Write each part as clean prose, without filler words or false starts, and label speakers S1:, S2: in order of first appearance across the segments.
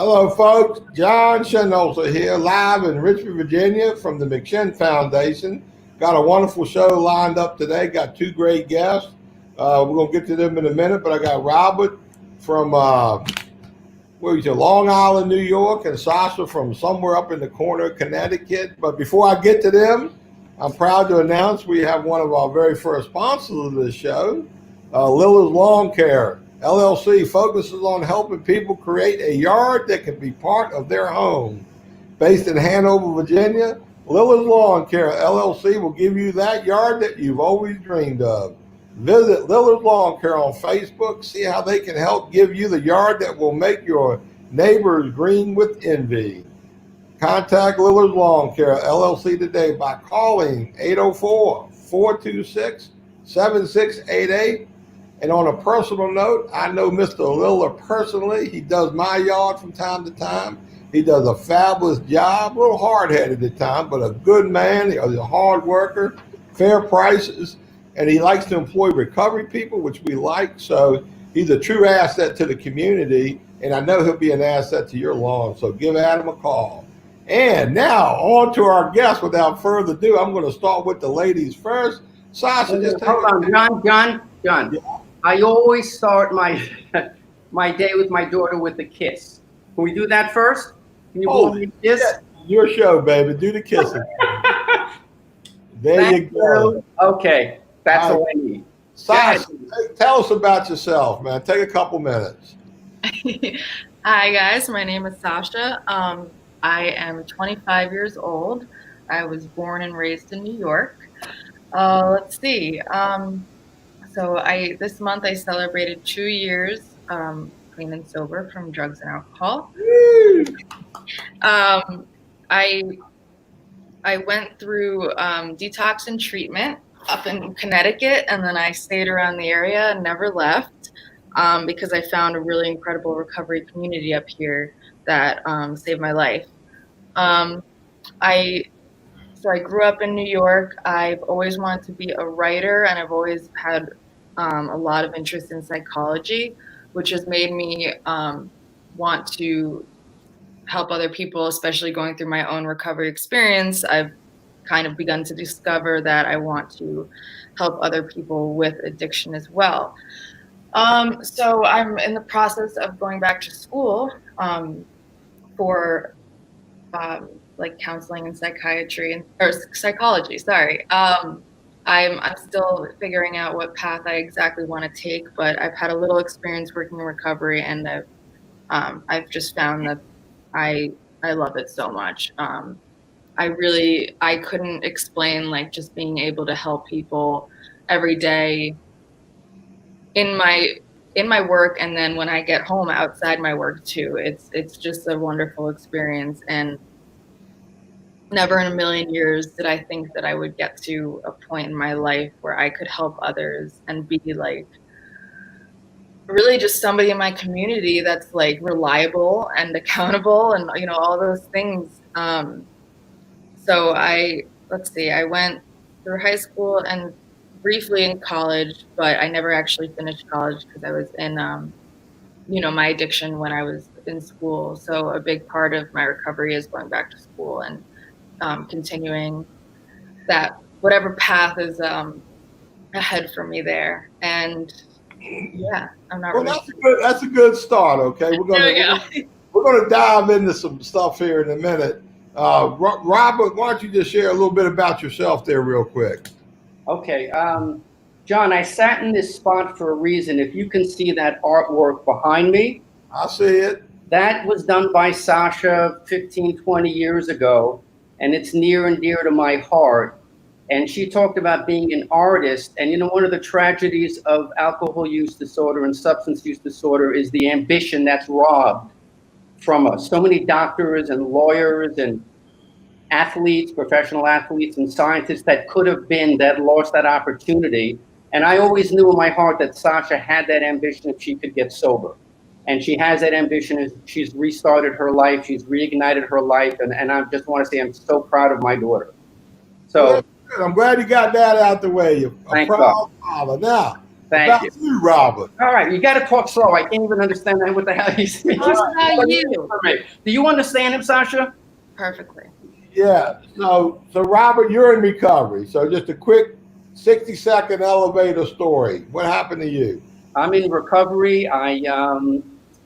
S1: Hello, folks. John Shinholser here, live in Richmond, Virginia from the McShin Foundation. Got a wonderful show lined up today. Got two great guests. We're going to get to them in a minute, but I got Robert from Long Island, New York, and Sasha from somewhere up in the corner of Connecticut. But before I get to them, I'm proud to announce we have one of our very first sponsors of this show, Lilla's Lawn Care. LLC focuses on helping people create a yard that can be part of their home. Based in Hanover, Virginia, Lilla's Lawn Care LLC will give you that yard that you've always dreamed of. Visit Lilla's Lawn Care on Facebook. See how they can help give you the yard that will make your neighbors green with envy. Contact Lilla's Lawn Care LLC today by calling 804-426-7688. And on a personal note, I know Mr. Lilla personally. He does my yard from time to time. He does a fabulous job, a little hard-headed at times, but a good man. He's a hard worker, fair prices, and he likes to employ recovery people, which we like. So he's a true asset to the community, and I know he'll be an asset to your lawn. So give Adam a call. And now on to our guest. Without further ado, I'm going to start with the ladies first. Sasha, just
S2: hold on, John. Yeah. I always start my day with my daughter with a kiss. Can we do that first? Can you blow me a kiss?
S1: Yeah, your show, baby. Do the kissing. There you go.
S2: Okay, that's all I need.
S1: Sasha, tell us about yourself, man. Take a couple minutes.
S3: Hi, guys. My name is Sasha. I am 25 years old. I was born and raised in New York. Let's see. So this month I celebrated 2 years clean and sober from drugs and alcohol. I went through detox and treatment up in Connecticut, and then I stayed around the area and never left because I found a really incredible recovery community up here that saved my life. So I grew up in New York. I've always wanted to be a writer, and I've always had a lot of interest in psychology, which has made me want to help other people, especially going through my own recovery experience. I've kind of begun to discover that I want to help other people with addiction as well. So I'm in the process of going back to school for like counseling and psychiatry or psychology. Sorry. I'm still figuring out what path I exactly want to take, but I've had a little experience working in recovery, and I've just found that I love it so much. I couldn't explain like just being able to help people every day in my work, and then when I get home outside my work too. It's just a wonderful experience, and never in a million years did I think that I would get to a point in my life where I could help others and be like really just somebody in my community that's like reliable and accountable and, you know, all those things. So I went through high school and briefly in college, but I never actually finished college because I was in, my addiction when I was in school. So a big part of my recovery is going back to school and continuing that whatever path is ahead for me there. And yeah, I'm not really
S1: that's a good start. Okay, we're gonna dive into some stuff here in a minute. Robert, why don't you just share a little bit about yourself there real quick?
S2: Okay, John, I sat in this spot for a reason. If you can see that artwork behind me,
S1: I see it.
S2: That was done by Sasha 15, 20 years ago. And it's near and dear to my heart. And she talked about being an artist. And, you know, one of the tragedies of alcohol use disorder and substance use disorder is the ambition that's robbed from us. So many doctors and lawyers and athletes, professional athletes and scientists that could have been, that lost that opportunity. And I always knew in my heart that Sasha had that ambition if she could get sober. And she has that ambition. She's restarted her life. She's reignited her life. And I just want to say I'm so proud of my daughter. So
S1: I'm glad you got that out the way. You're a proud father. Now,
S2: Thank you.
S1: About you, Robert.
S2: All right, you got to talk slow. I can't even understand what the hell he's saying.
S3: What about you?
S2: Do you understand him, Sasha?
S3: Perfectly.
S1: Yeah. So Robert, you're in recovery. So just a quick 60-second elevator story. What happened to you?
S2: I'm in recovery. I've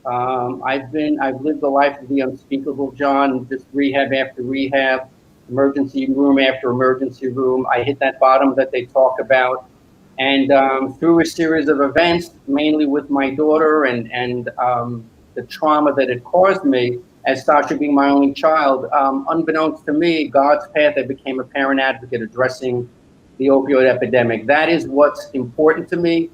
S2: lived the life of the unspeakable, John. Just rehab after rehab, emergency room after emergency room. I hit that bottom that they talk about, and through a series of events, mainly with my daughter and the trauma that it caused me, as Sasha being my only child, unbeknownst to me, God's path, I became a parent advocate addressing the opioid epidemic. That is what's important to me.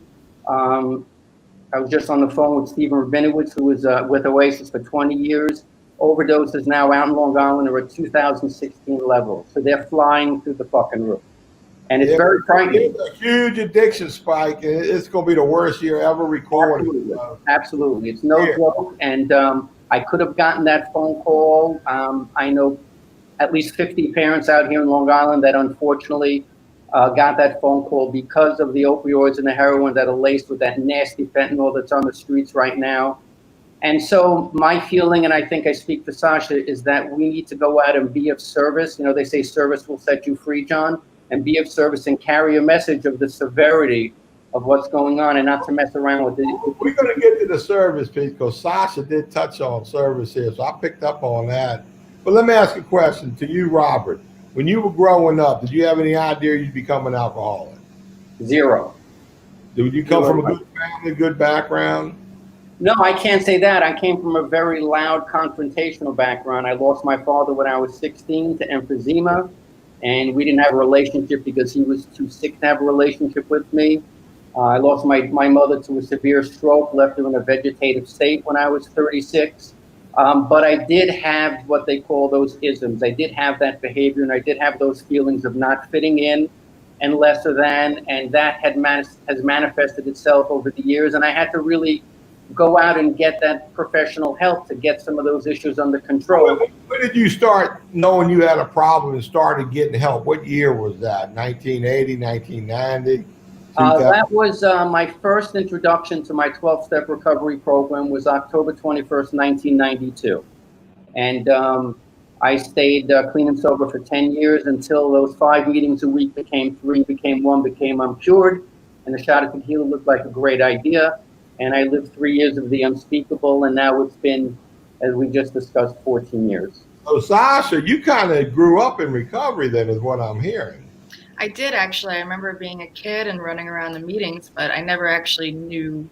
S2: I was just on the phone with Stephen Rabinowitz, who was with Oasis for 20 years. Overdoses now out in Long Island are at 2016 levels. So they're flying through the fucking roof. And it's very frightening.
S1: It's a huge addiction spike, and it's going to be the worst year ever recorded.
S2: Absolutely. Absolutely. It's no joke. And I could have gotten that phone call. I know at least 50 parents out here in Long Island that unfortunately got that phone call because of the opioids and the heroin that are laced with that nasty fentanyl that's on the streets right now. And so my feeling, and I think I speak for Sasha, is that we need to go out and be of service. You know, they say service will set you free, John, and be of service and carry a message of the severity of what's going on and not to mess around with it.
S1: We're going to get to the service piece because Sasha did touch on service here, so I picked up on that. But let me ask a question to you, Robert. When you were growing up, did you have any idea you'd become an alcoholic?
S2: Zero.
S1: Did you come from a good family, good background?
S2: No, I can't say that. I came from a very loud, confrontational background. I lost my father when I was 16 to emphysema, and we didn't have a relationship because he was too sick to have a relationship with me. I lost my mother to a severe stroke, left her in a vegetative state when I was 36. But I did have what they call those isms. I did have that behavior, and I did have those feelings of not fitting in and lesser than, and that has manifested itself over the years. And I had to really go out and get that professional help to get some of those issues under control.
S1: When did you start knowing you had a problem and started getting help? What year was that? 1980, 1990?
S2: That was my first introduction to my 12-step recovery program was October 21st, 1992. And I stayed clean and sober for 10 years until those 5 meetings a week became 3, became 1, became I'm cured. And a shot of tequila looked like a great idea. And I lived 3 years of the unspeakable. And now it's been, as we just discussed, 14 years.
S1: So Sasha, you kind of grew up in recovery then is what I'm hearing.
S3: I did actually. I remember being a kid and running around the meetings, but I never actually knew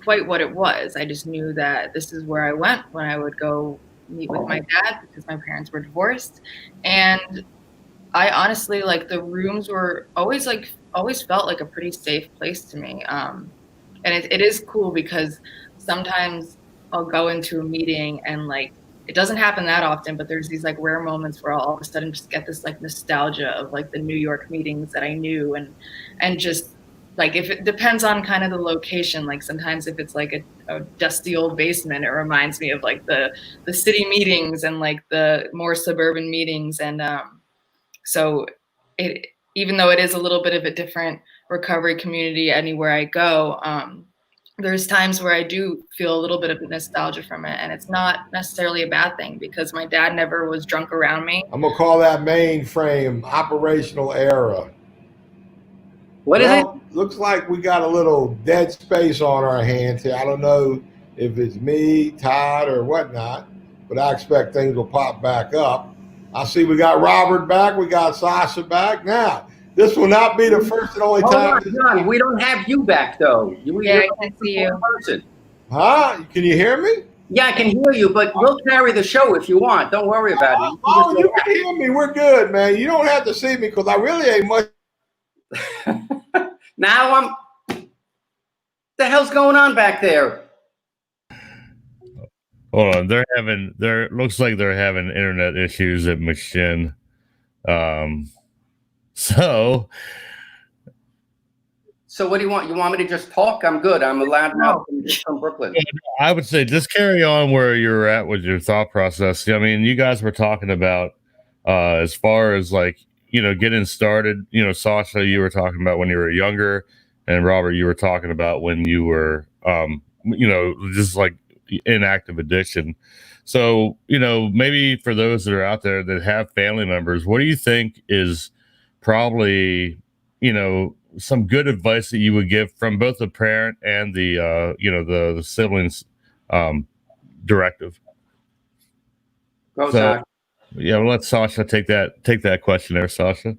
S3: quite what it was. I just knew that this is where I went when I would go meet with my dad because my parents were divorced. And I honestly, like, the rooms were always felt like a pretty safe place to me. And it is cool because sometimes I'll go into a meeting and like, it doesn't happen that often, but there's these like rare moments where I'll all of a sudden just get this like nostalgia of like the New York meetings that I knew and just like, if it depends on kind of the location, like sometimes if it's like a dusty old basement, it reminds me of like the city meetings and like the more suburban meetings. And so it, even though it is a little bit of a different recovery community anywhere I go, there's times where I do feel a little bit of nostalgia from it, and it's not necessarily a bad thing because my dad never was drunk around me.
S1: I'm gonna call that mainframe operational era.
S2: What is it?
S1: Looks like we got a little dead space on our hands here. I don't know if it's me, Todd, or whatnot, but I expect things will pop back up. I see we got Robert back, we got Sasha back. Now, this will not be the first and only time.
S2: John, we don't have you back though.
S3: I can see you.
S2: Person.
S1: Huh? Can you hear me?
S2: Yeah, I can hear you, but we'll carry the show if you want. Don't worry about it.
S1: You can hear me. We're good, man. You don't have to see me because I really ain't much.
S2: Now the hell's going on back there?
S4: Hold on, looks like they're having internet issues at Machin. So
S2: what do you want? You want me to just talk? I'm good. I'm allowed now from Brooklyn.
S4: I would say just carry on where you're at with your thought process. I mean, you guys were talking about as far as like, you know, getting started, you know, Sasha, you were talking about when you were younger And Robert, you were talking about when you were, just like in active addiction. So, maybe for those that are out there that have family members, what do you think is probably, some good advice that you would give from both the parent and the siblings um, directive?
S2: Go,
S4: So,
S2: Sasha.
S4: yeah, we'll let Sasha take that question there, Sasha.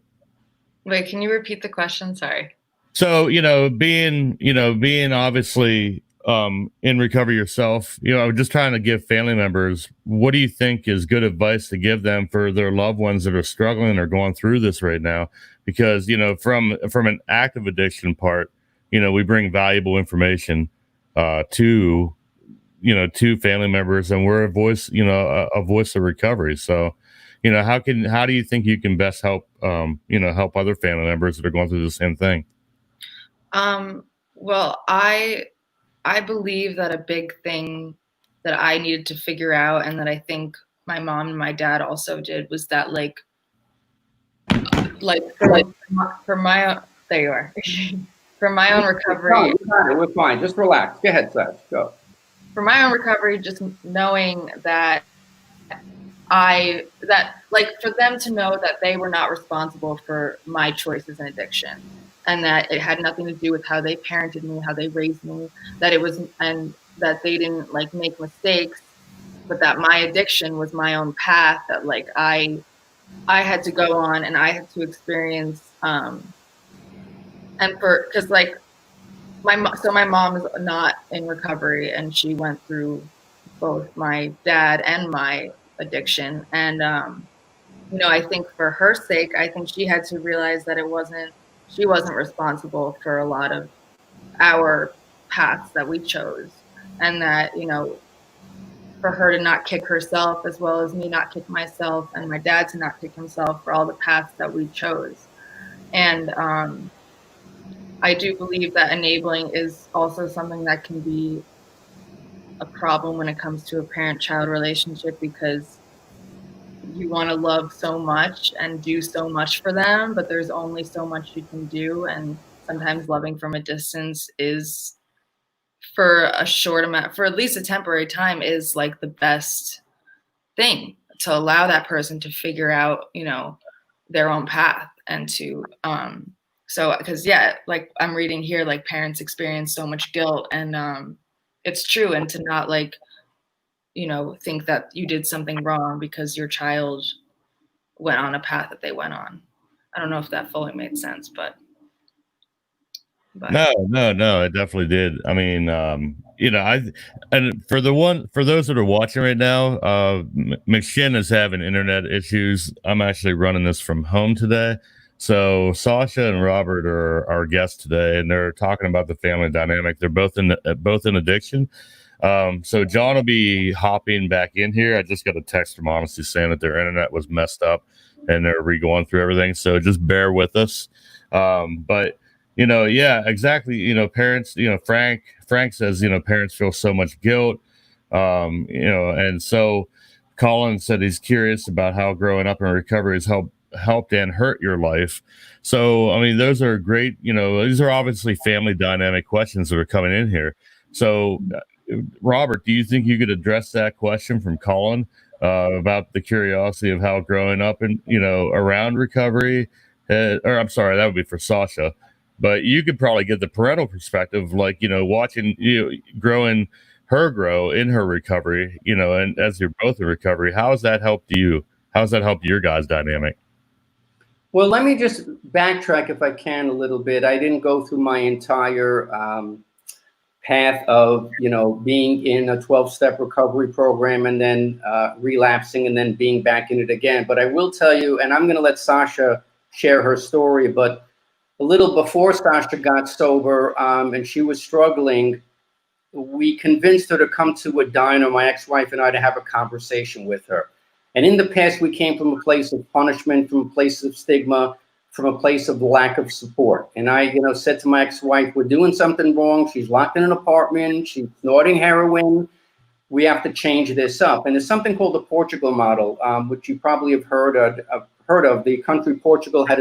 S3: Wait, can you repeat the question? Sorry.
S4: So, being obviously in recovery yourself, just trying to give family members, what do you think is good advice to give them for their loved ones that are struggling or going through this right now? Because, from an active addiction part, we bring valuable information to family members, and we're a voice, a voice of recovery. So, how do you think you can best help help other family members that are going through the same thing?
S3: Well, I believe that a big thing that I needed to figure out, and that I think my mom and my dad also did, was that like for my own, there you are. For my own recovery.
S2: No, we're fine. Just relax. Go ahead, Sash. Go.
S3: For my own recovery, just knowing that for them to know that they were not responsible for my choices in addiction, and that it had nothing to do with how they parented me, how they raised me, and that they didn't like make mistakes, but that my addiction was my own path, that like I had to go on and I had to experience, because like my mom is not in recovery, and she went through both my dad and my addiction. And, I think for her sake, I think she had to realize that she wasn't responsible for a lot of our paths that we chose. And that, for her to not kick herself, as well as me not kick myself, and my dad to not kick himself for all the paths that we chose. And I do believe that enabling is also something that can be a problem when it comes to a parent-child relationship, because you want to love so much and do so much for them, but there's only so much you can do. And sometimes loving from a distance is, for a short amount, for at least a temporary time, is like the best thing, to allow that person to figure out, their own path, and to, because like I'm reading here, like parents experience so much guilt, and it's true. And to not like, think that you did something wrong because your child went on a path that they went on. I don't know if that fully made sense, but.
S4: No, it definitely did. I mean, and for those that are watching right now, McShin is having internet issues. I'm actually running this from home today. So Sasha and Robert are our guests today, and they're talking about the family dynamic. They're both in addiction. So John will be hopping back in here. I just got a text from Honesty saying that their internet was messed up and they're re-going through everything. So just bear with us. But yeah, exactly. Parents, Frank says, parents feel so much guilt. And so Colin said he's curious about how growing up in recovery has helped and hurt your life. So, I mean, those are great, these are obviously family dynamic questions that are coming in here. So, Robert, do you think you could address that question from Colin about the curiosity of how growing up and, around recovery, or I'm sorry, that would be for Sasha, but you could probably get the parental perspective, like, watching growing her grow in her recovery, and as you're both in recovery, how has that helped you? How's that helped your guys' dynamic?
S2: Well, let me just backtrack if I can a little bit. I didn't go through my entire path of, being in a 12-step recovery program and then relapsing and then being back in it again. But I will tell you, and I'm going to let Sasha share her story, but a little before Sasha got sober and she was struggling, we convinced her to come to a diner, my ex-wife and I, to have a conversation with her. And in the past, we came from a place of punishment, from a place of stigma, from a place of lack of support. And I, said to my ex-wife, we're doing something wrong. She's locked in an apartment. She's snorting heroin. We have to change this up. And there's something called the Portugal Model, which you probably have heard of. The country Portugal had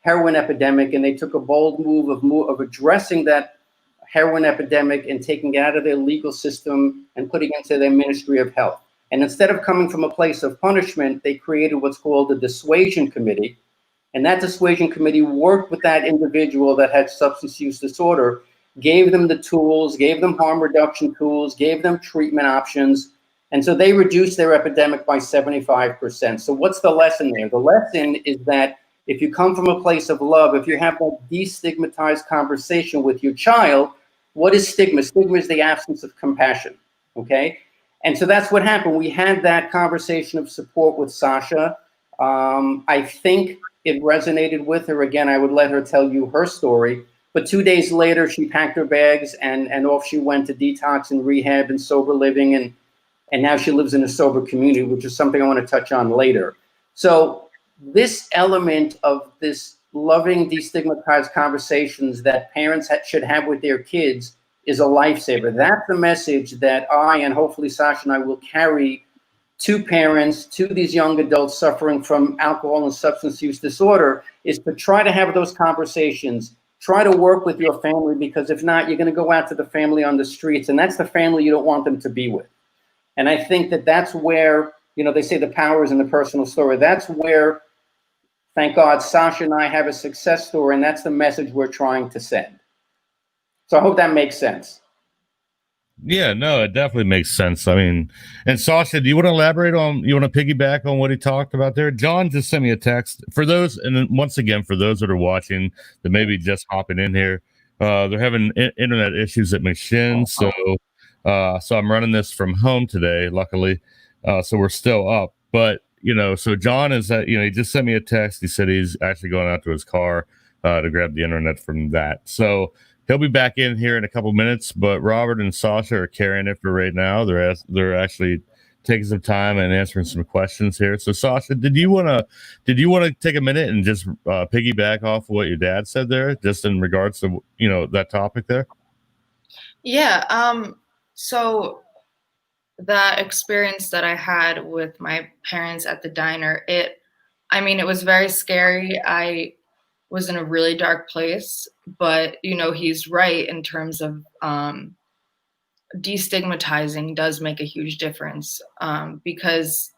S2: heroin epidemic, and they took a bold move of addressing that heroin epidemic and taking it out of their legal system and putting it into their Ministry of Health. And instead of coming from a place of punishment, they created what's called a dissuasion committee. And that dissuasion committee worked with that individual that had substance use disorder, gave them the tools, gave them harm reduction tools, gave them treatment options. And so they reduced their epidemic by 75%. So what's the lesson there? The lesson is that if you come from a place of love, if you have that destigmatized conversation with your child, what is stigma? Stigma is the absence of compassion, okay? And so that's what happened. We had that conversation of support with Sasha. I think it resonated with her. Again, I would let her tell you her story. But 2 days later, she packed her bags and off she went to detox and rehab and sober living. And now she lives in a sober community, which is something I want to touch on later. So this element of this loving, destigmatized conversations that parents should have with their kids is a lifesaver. That's the message that I, and hopefully Sasha and I, will carry to parents, to these young adults suffering from alcohol and substance use disorder, is to try to have those conversations. Try to work with your family, because if not, you're going to go out to the family on the streets, and that's the family you don't want them to be with. And I think that that's where, you know, they say the power is in the personal story. That's where, thank God, Sasha and I have a success story, and that's the message we're trying to send. So I hope that makes sense.
S4: Yeah, no, it definitely makes sense. I mean, and Sasha, do you want to elaborate on, you want to piggyback on what he talked about there? John just sent me a text for those. And then once again, for those that are watching that maybe just hopping in here, they're having internet issues at McShin. So, so I'm running this from home today, luckily. So we're still up, but you know, so John is that, you know, he just sent me a text. He said he's actually going out to his car, to grab the internet from that. So, he'll be back in here in a couple minutes, but Robert and Sasha are carrying it for right now. They're actually taking some time and answering some questions here. So Sasha, did you want to take a minute and just piggyback off what your dad said there, just in regards to, you know, that topic there?
S3: Yeah. So that experience that I had with my parents at the diner, it was very scary. I was in a really dark place, but you know, he's right in terms of destigmatizing does make a huge difference, because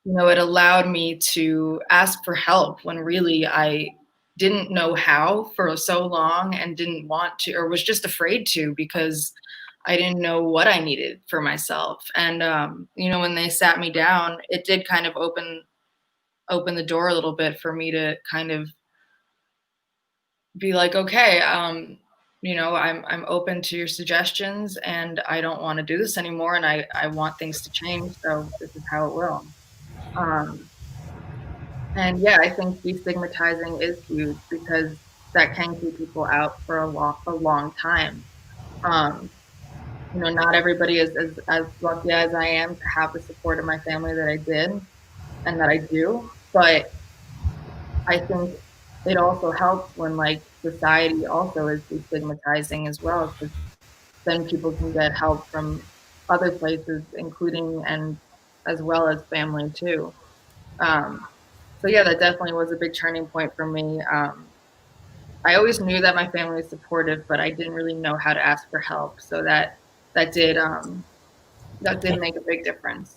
S3: you know, it allowed me to ask for help when really I didn't know how for so long, and didn't want to, or was just afraid to, because I didn't know what I needed for myself. And you know, when they sat me down, it did kind of open the door a little bit for me to kind of be like, okay, you know, I'm open to your suggestions, and I don't want to do this anymore, and I want things to change, so this is how it will. Um, and yeah, I think destigmatizing is huge, because that can keep people out for a long time. Um, you know, not everybody is as lucky as I am to have the support of my family that I did and that I do, but I think it also helps when like society also is destigmatizing as well, because then people can get help from other places, including and as well as family too. So yeah, that definitely was a big turning point for me. I always knew that my family was supportive, but I didn't really know how to ask for help. So that did make a big difference.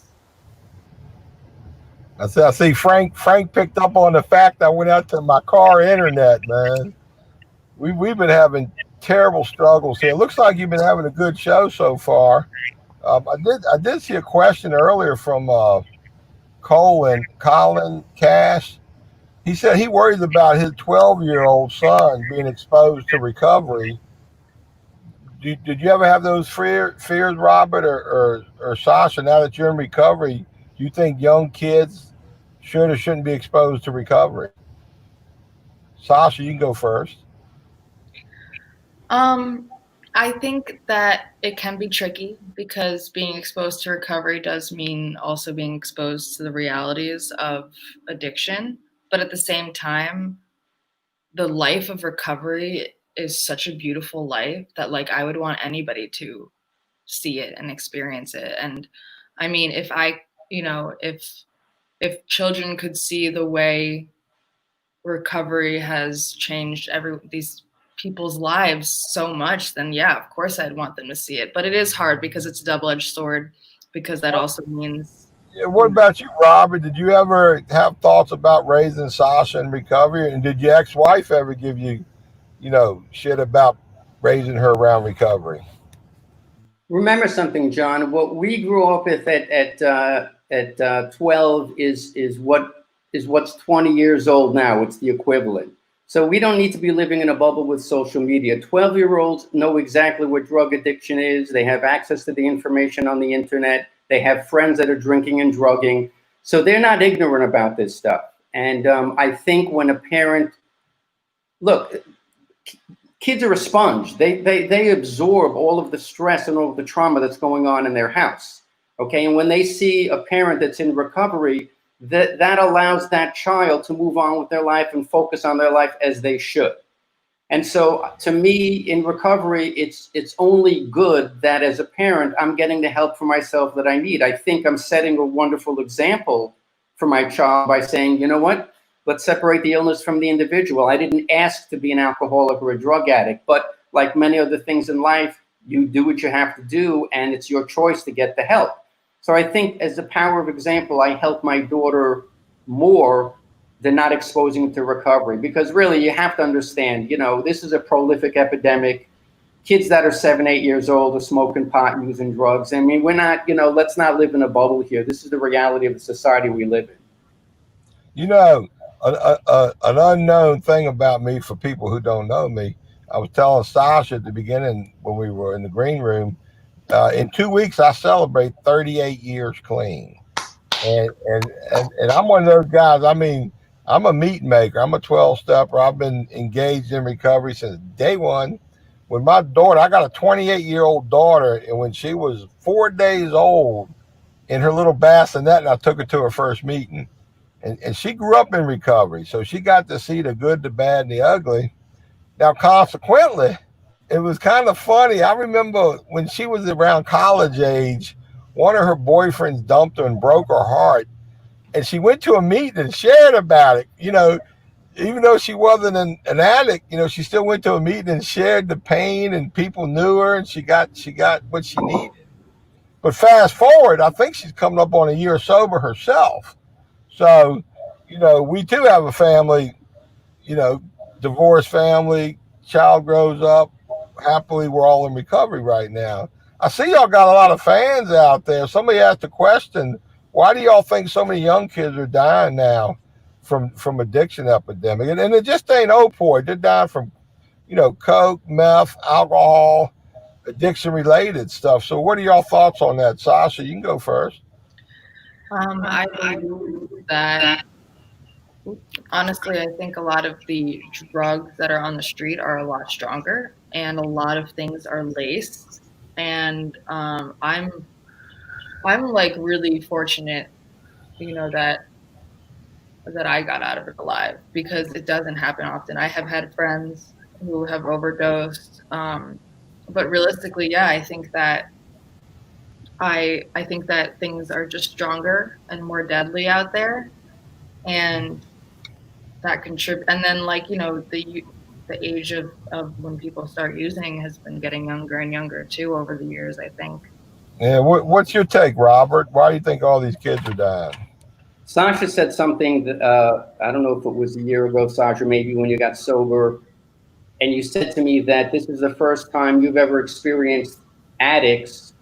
S1: I see Frank picked up on the fact I went out to my car internet, man. We've been having terrible struggles here. It looks like you've been having a good show so far. I did see a question earlier from Colin Cash. He said he worries about his 12-year-old son being exposed to recovery. Did you ever have those fears, Robert or Sasha? Now that you're in recovery, do you think young kids should or shouldn't be exposed to recovery? Sasha, you can go first.
S3: Um, I think that it can be tricky, because being exposed to recovery does mean also being exposed to the realities of addiction. But at the same time, the life of recovery is such a beautiful life that like I would want anybody to see it and experience it. And I mean, if I, you know, if children could see the way recovery has changed these people's lives so much, then yeah, of course I'd want them to see it. But it is hard because it's a double-edged sword, because that also means.
S1: Yeah, what about you, Robert? Did you ever have thoughts about raising Sasha in recovery? And did your ex-wife ever give you, shit about raising her around recovery?
S2: Remember something, John. What we grew up with at 12 is what's 20 years old now. It's the equivalent. So we don't need to be living in a bubble with social media. 12-year-olds know exactly what drug addiction is. They have access to the information on the internet. They have friends that are drinking and drugging. So they're not ignorant about this stuff. And I think when a parent, look, kids are a sponge. They absorb all of the stress and all of the trauma that's going on in their house. Okay, and when they see a parent that's in recovery, that allows that child to move on with their life and focus on their life as they should. And so to me, in recovery, it's only good that as a parent, I'm getting the help for myself that I need. I think I'm setting a wonderful example for my child by saying, you know what? Let's separate the illness from the individual. I didn't ask to be an alcoholic or a drug addict, but like many other things in life, you do what you have to do, and it's your choice to get the help. So I think as a power of example, I help my daughter more than not exposing them to recovery. Because really, you have to understand, this is a prolific epidemic. Kids that are 7, 8 years old are smoking pot and using drugs. I mean, we're not, let's not live in a bubble here. This is the reality of the society we live in.
S1: An unknown thing about me for people who don't know me, I was telling Sasha at the beginning when we were in the green room, in 2 weeks, I celebrate 38 years clean. And I'm one of those guys. I mean, I'm a meat maker. I'm a 12-stepper. I've been engaged in recovery since day one. When my daughter, I got a 28-year-old daughter, and when she was 4 days old in her little bassinet, and I took her to her first meeting, and she grew up in recovery. So she got to see the good, the bad, and the ugly. Now, consequently, it was kind of funny. I remember when she was around college age, one of her boyfriends dumped her and broke her heart. And she went to a meeting and shared about it. Even though she wasn't an addict, she still went to a meeting and shared the pain, and people knew her, and she got what she needed. But fast forward, I think she's coming up on a year sober herself. So, we too have a family, divorced family, child grows up. Happily, we're all in recovery right now. I see y'all got a lot of fans out there. Somebody asked a question, why do y'all think so many young kids are dying now from addiction epidemic? And it just ain't opioid. They're dying from, coke, meth, alcohol, addiction-related stuff. So what are y'all thoughts on that? Sasha, you can go first.
S3: I believe that, honestly, I think a lot of the drugs that are on the street are a lot stronger, and a lot of things are laced. And I'm like really fortunate, that I got out of it alive, because it doesn't happen often. I have had friends who have overdosed, but realistically, yeah, I think that things are just stronger and more deadly out there, and that contribute. And then, the age of when people start using has been getting younger and younger too over the years, I think.
S1: Yeah, what's your take, Robert? Why do you think all these kids are dying?
S2: Sasha said something that I don't know if it was a year ago, Sasha, maybe when you got sober, and you said to me that this is the first time you've ever experienced addicts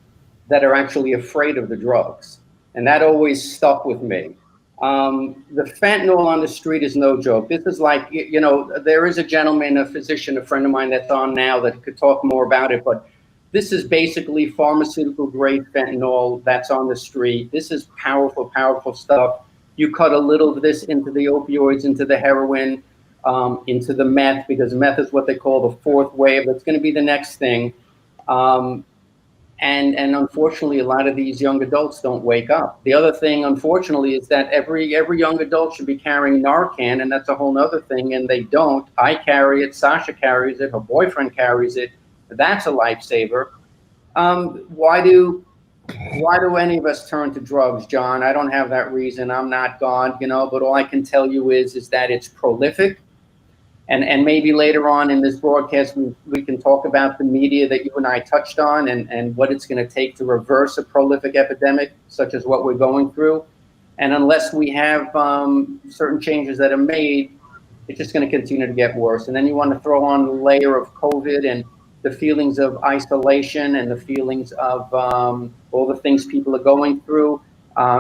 S2: that are actually afraid of the drugs. And that always stuck with me. The fentanyl on the street is no joke. This is like, there is a gentleman, a physician, a friend of mine that's on now that could talk more about it, but this is basically pharmaceutical grade fentanyl that's on the street. This is powerful, powerful stuff. You cut a little of this into the opioids, into the heroin, into the meth, because meth is what they call the fourth wave. That's going to be the next thing. And unfortunately, a lot of these young adults don't wake up. The other thing, unfortunately, is that every young adult should be carrying Narcan, and that's a whole other thing, and they don't. I carry it, Sasha carries it, her boyfriend carries it. That's a lifesaver. Why do Why do any of us turn to drugs, John? I don't have that reason. I'm not God, but all I can tell you is that it's prolific. And maybe later on in this broadcast, we can talk about the media that you and I touched on and what it's going to take to reverse a prolific epidemic, such as what we're going through. And unless we have certain changes that are made, it's just going to continue to get worse. And then you want to throw on the layer of COVID and the feelings of isolation and the feelings of all the things people are going through.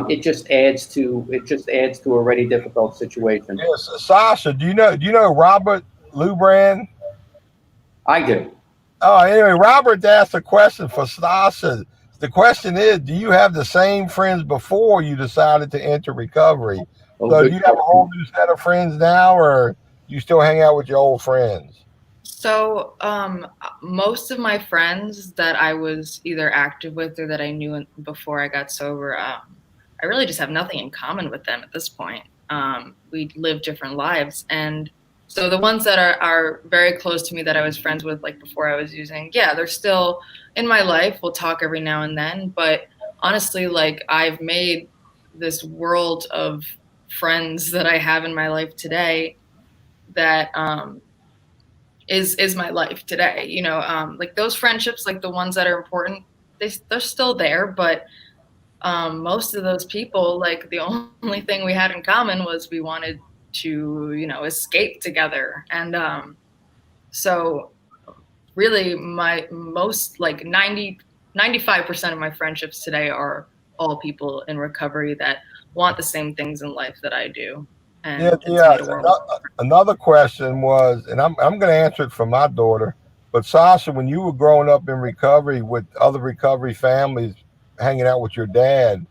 S2: It just adds to a already difficult situation.
S1: Yes, Sasha, do you know Robert Lubrand?
S2: I do.
S1: Oh, anyway, Robert asked a question for Sasha. The question is, do you have the same friends before you decided to enter recovery? So do you have a whole new set of friends now, or you still hang out with your old friends?
S3: So most of my friends that I was either active with or that I knew before I got sober, I really just have nothing in common with them at this point. We live different lives. And so the ones that are very close to me that I was friends with like before I was using, yeah, they're still in my life. We'll talk every now and then. But honestly, like I've made this world of friends that I have in my life today that is my life today. Like those friendships, like the ones that are important, they're still there. But most of those people, like the only thing we had in common was we wanted to, escape together. And so really my most like 95% of my friendships today are all people in recovery that want the same things in life that I do. And
S1: Yeah. Another question was, and I'm going to answer it for my daughter, but Sasha, when you were growing up in recovery with other recovery families, hanging out with your dad,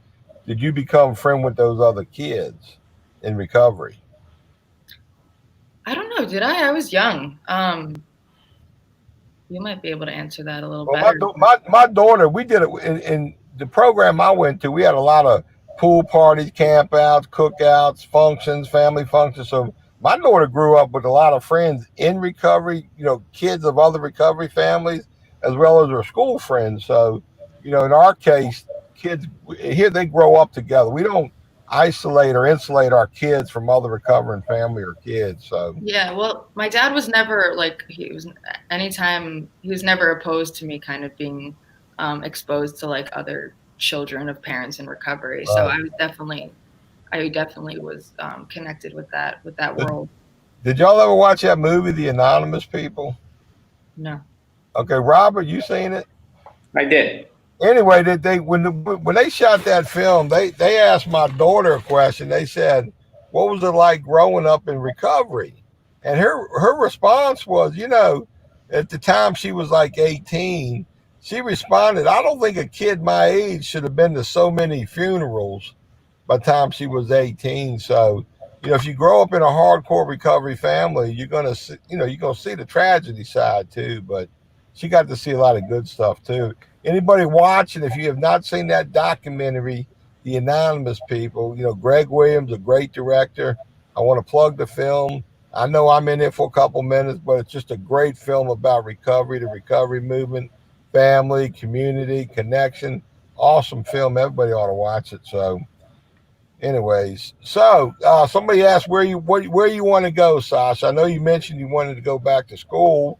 S1: did you become friend with those other kids in recovery?
S3: I don't know. Did I? I was young. You might be able to answer that a little
S1: Well,
S3: better.
S1: my daughter, we did it in the program I went to. We had a lot of pool parties, campouts, cookouts, functions, family functions. So my daughter grew up with a lot of friends in recovery, kids of other recovery families, as well as her school friends. So, in our case, kids here, they grow up together. We don't isolate or insulate our kids from other recovering family or kids. So
S3: Yeah, well, my dad was never like he was never opposed to me kind of being exposed to like other children of parents in recovery. So I definitely was connected with that world.
S1: did y'all ever watch that movie, The Anonymous People?
S3: No.
S1: Okay, Robert, you seen it?
S2: I did.
S1: Anyway, did they when they shot that film, they asked my daughter a question. They said, "What was it like growing up in recovery?" And her response was, at the time she was like 18, she responded, "I don't think a kid my age should have been to so many funerals by the time she was 18." So, if you grow up in a hardcore recovery family, you're gonna see, the tragedy side too. But she got to see a lot of good stuff too. Anybody watching, if you have not seen that documentary, The Anonymous People, Greg Williams, a great director. I want to plug the film. I know I'm in it for a couple minutes, but it's just a great film about recovery, the recovery movement, family, community, connection. Awesome film. Everybody ought to watch it. So, anyways, somebody asked where you want to go, Sasha. I know you mentioned you wanted to go back to school,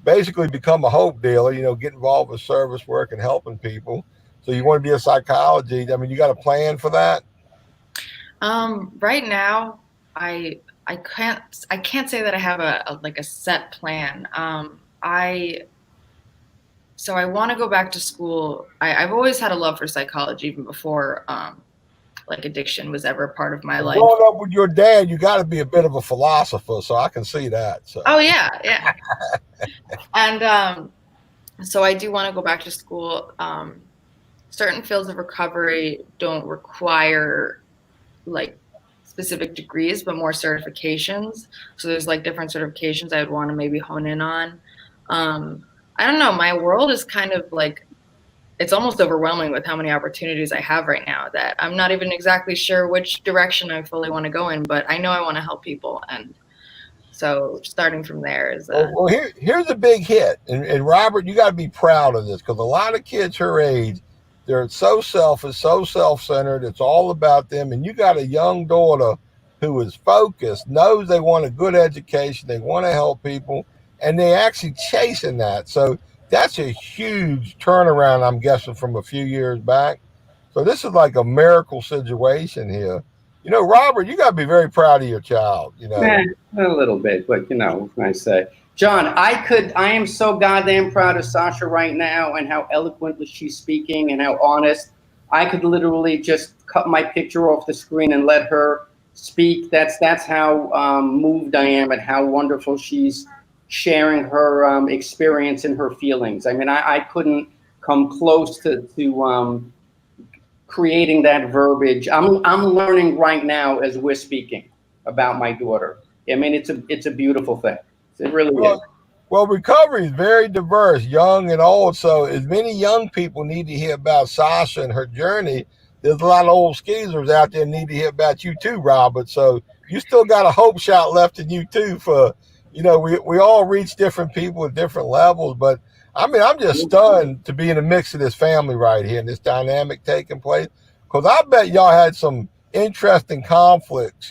S1: basically become a hope dealer. Get involved with service work and helping people. So you want to be a psychology. I mean, you got a plan for that?
S3: Right now, I can't say that I have a set plan. So I want to go back to school. I've always had a love for psychology even before like addiction was ever part of my life.
S1: Growing up with your dad, you got to be a bit of a philosopher, so I can see that. So.
S3: Oh yeah. And so I do want to go back to school. Certain fields of recovery don't require like specific degrees, but more certifications. So there's like different certifications I would want to maybe hone in on. I don't know. My world is kind of like, it's almost overwhelming with how many opportunities I have right now that I'm not even exactly sure which direction I fully want to go in, but I know I want to help people. And so starting from there is
S1: well, here's a big hit. And Robert, you got to be proud of this, because a lot of kids her age, they're so selfish, so self-centered. It's all about them. And you got a young daughter who is focused, knows they want a good education, they want to help people, and they actually chasing that. So that's a huge turnaround, I'm guessing, from a few years back. So this is like a miracle situation here. Robert, you got to be very proud of your child.
S2: A little bit, but what can I say? John, I am so goddamn proud of Sasha right now and how eloquently she's speaking and how honest. I could literally just cut my picture off the screen and let her speak. That's how moved I am at how wonderful she's sharing her experience and her feelings. I mean, I couldn't come close to creating that verbiage. I'm learning right now as we're speaking about my daughter. I mean, it's a beautiful thing. It really is.
S1: Well, recovery is very diverse, young and old. So as many young people need to hear about Sasha and her journey, there's a lot of old skeezers out there need to hear about you too, Robert. So you still got a hope shot left in you too for, we all reach different people at different levels. But I mean, I'm just stunned to be in the mix of this family right here and this dynamic taking place. Because I bet y'all had some interesting conflicts,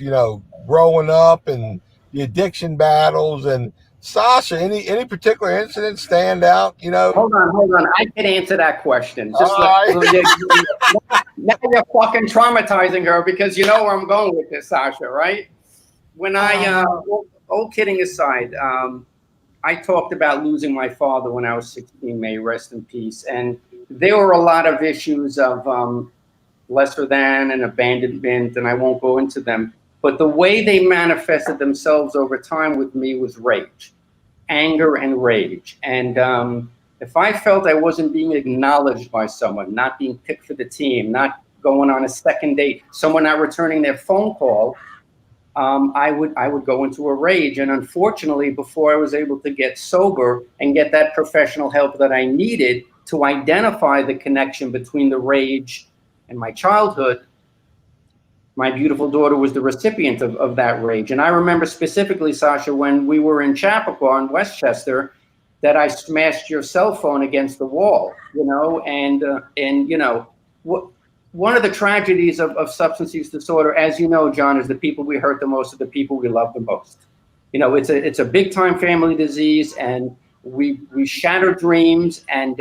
S1: growing up and the addiction battles. And Sasha, any particular incident stand out?
S2: Hold on. I can answer that question. Just now you're fucking traumatizing her because you know where I'm going with this, Sasha, right? When all kidding aside, I talked about losing my father when I was 16. May he rest in peace. And there were a lot of issues of lesser than and abandonment, and I won't go into them. But the way they manifested themselves over time with me was rage, anger and rage. And if I felt I wasn't being acknowledged by someone, not being picked for the team, not going on a second date, someone not returning their phone call, I would go into a rage. And unfortunately, before I was able to get sober and get that professional help that I needed to identify the connection between the rage and my childhood, my beautiful daughter was the recipient of that rage. And I remember specifically, Sasha, when we were in Chappaqua in Westchester, that I smashed your cell phone against the wall, and one of the tragedies of substance use disorder, as you know, John, is the people we hurt the most are the people we love the most. It's a big time family disease, and we shatter dreams, and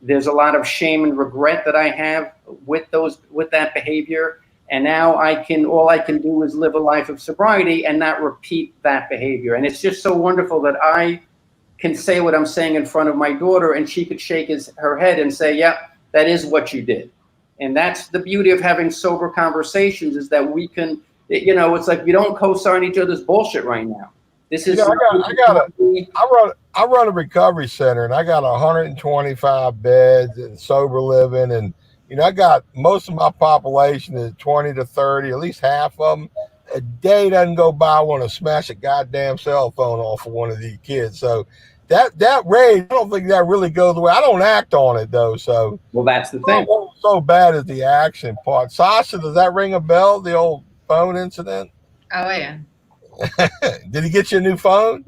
S2: there's a lot of shame and regret that I have with that behavior. And now all I can do is live a life of sobriety and not repeat that behavior. And it's just so wonderful that I can say what I'm saying in front of my daughter, and she could shake her head and say, yeah, that is what you did. And that's the beauty of having sober conversations, is that we can, it's like we don't co-sign each other's bullshit right now. This is.
S1: I run a recovery center, and I got 125 beds and sober living, and I got most of my population is 20 to 30, at least half of them. A day doesn't go by I want to smash a goddamn cell phone off of one of these kids. So that rage, I don't think that really goes away. I don't act on it though. So
S2: well, that's the thing.
S1: So bad is the action part. Sasha, does that ring a bell? The old phone incident?
S3: Oh yeah.
S1: Did he get you a new phone?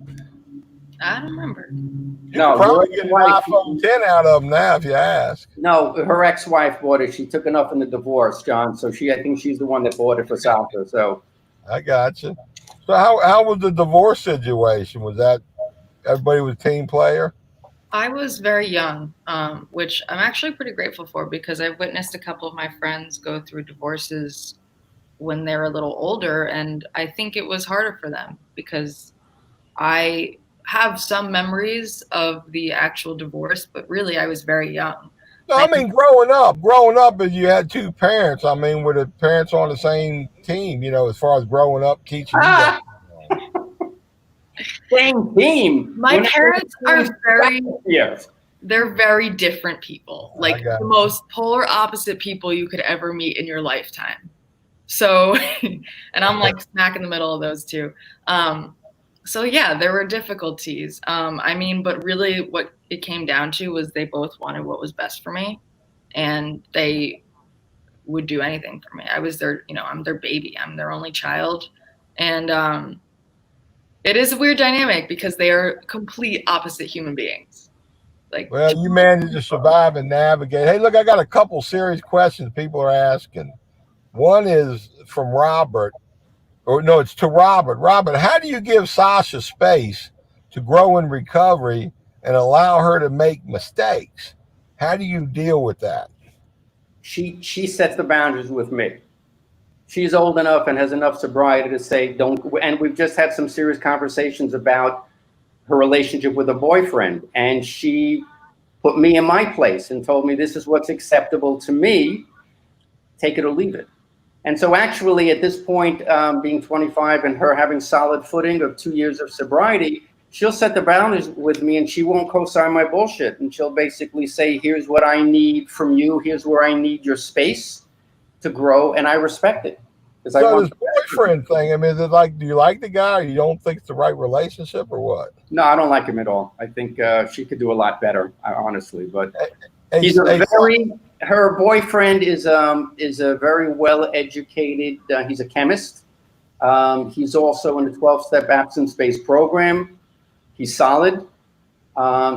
S3: I don't remember.
S1: No, probably get an iPhone 10 out of them now if you ask.
S2: No, her ex-wife bought it. She took enough in the divorce, John. So I think she's the one that bought it for Sasha. So
S1: I got you. So how was the divorce situation? Was that everybody was a team player?
S3: I was very young, which I'm actually pretty grateful for, because I've witnessed a couple of my friends go through divorces when they're a little older, and I think it was harder for them because I have some memories of the actual divorce, but really I was very young.
S1: No, I mean, growing up, if you had two parents, I mean, were the parents on the same team, as far as growing up, teaching you?
S2: Same team.
S3: My parents are they're very different people, like the most polar opposite people you could ever meet in your lifetime. So, and I'm like smack in the middle of those two. So yeah, there were difficulties. But really what it came down to was they both wanted what was best for me, and they would do anything for me. I was their, I'm their baby. I'm their only child. And it is a weird dynamic because they are complete opposite human beings. Like,
S1: Well, you managed to survive and navigate. Hey, look, I got a couple serious questions people are asking. One is from Robert, or no, it's to Robert. Robert, how do you give Sasha space to grow in recovery and allow her to make mistakes? How do you deal with that?
S2: She sets the boundaries with me. She's old enough and has enough sobriety to say don't. And we've just had some serious conversations about her relationship with a boyfriend, and she put me in my place and told me this is what's acceptable to me. Take it or leave it. And so actually at this point, being 25 and her having solid footing of 2 years of sobriety, she'll set the boundaries with me and she won't co-sign my bullshit. And she'll basically say, here's what I need from you. Here's where I need your space to grow. And I respect it.
S1: So this boyfriend thing, I mean, is it like, do you like the guy or you don't think it's the right relationship or what?
S2: No, I don't like him at all. I think she could do a lot better, honestly. But her boyfriend is a very well-educated, he's a chemist. He's also in the 12-step absence-based program. He's solid.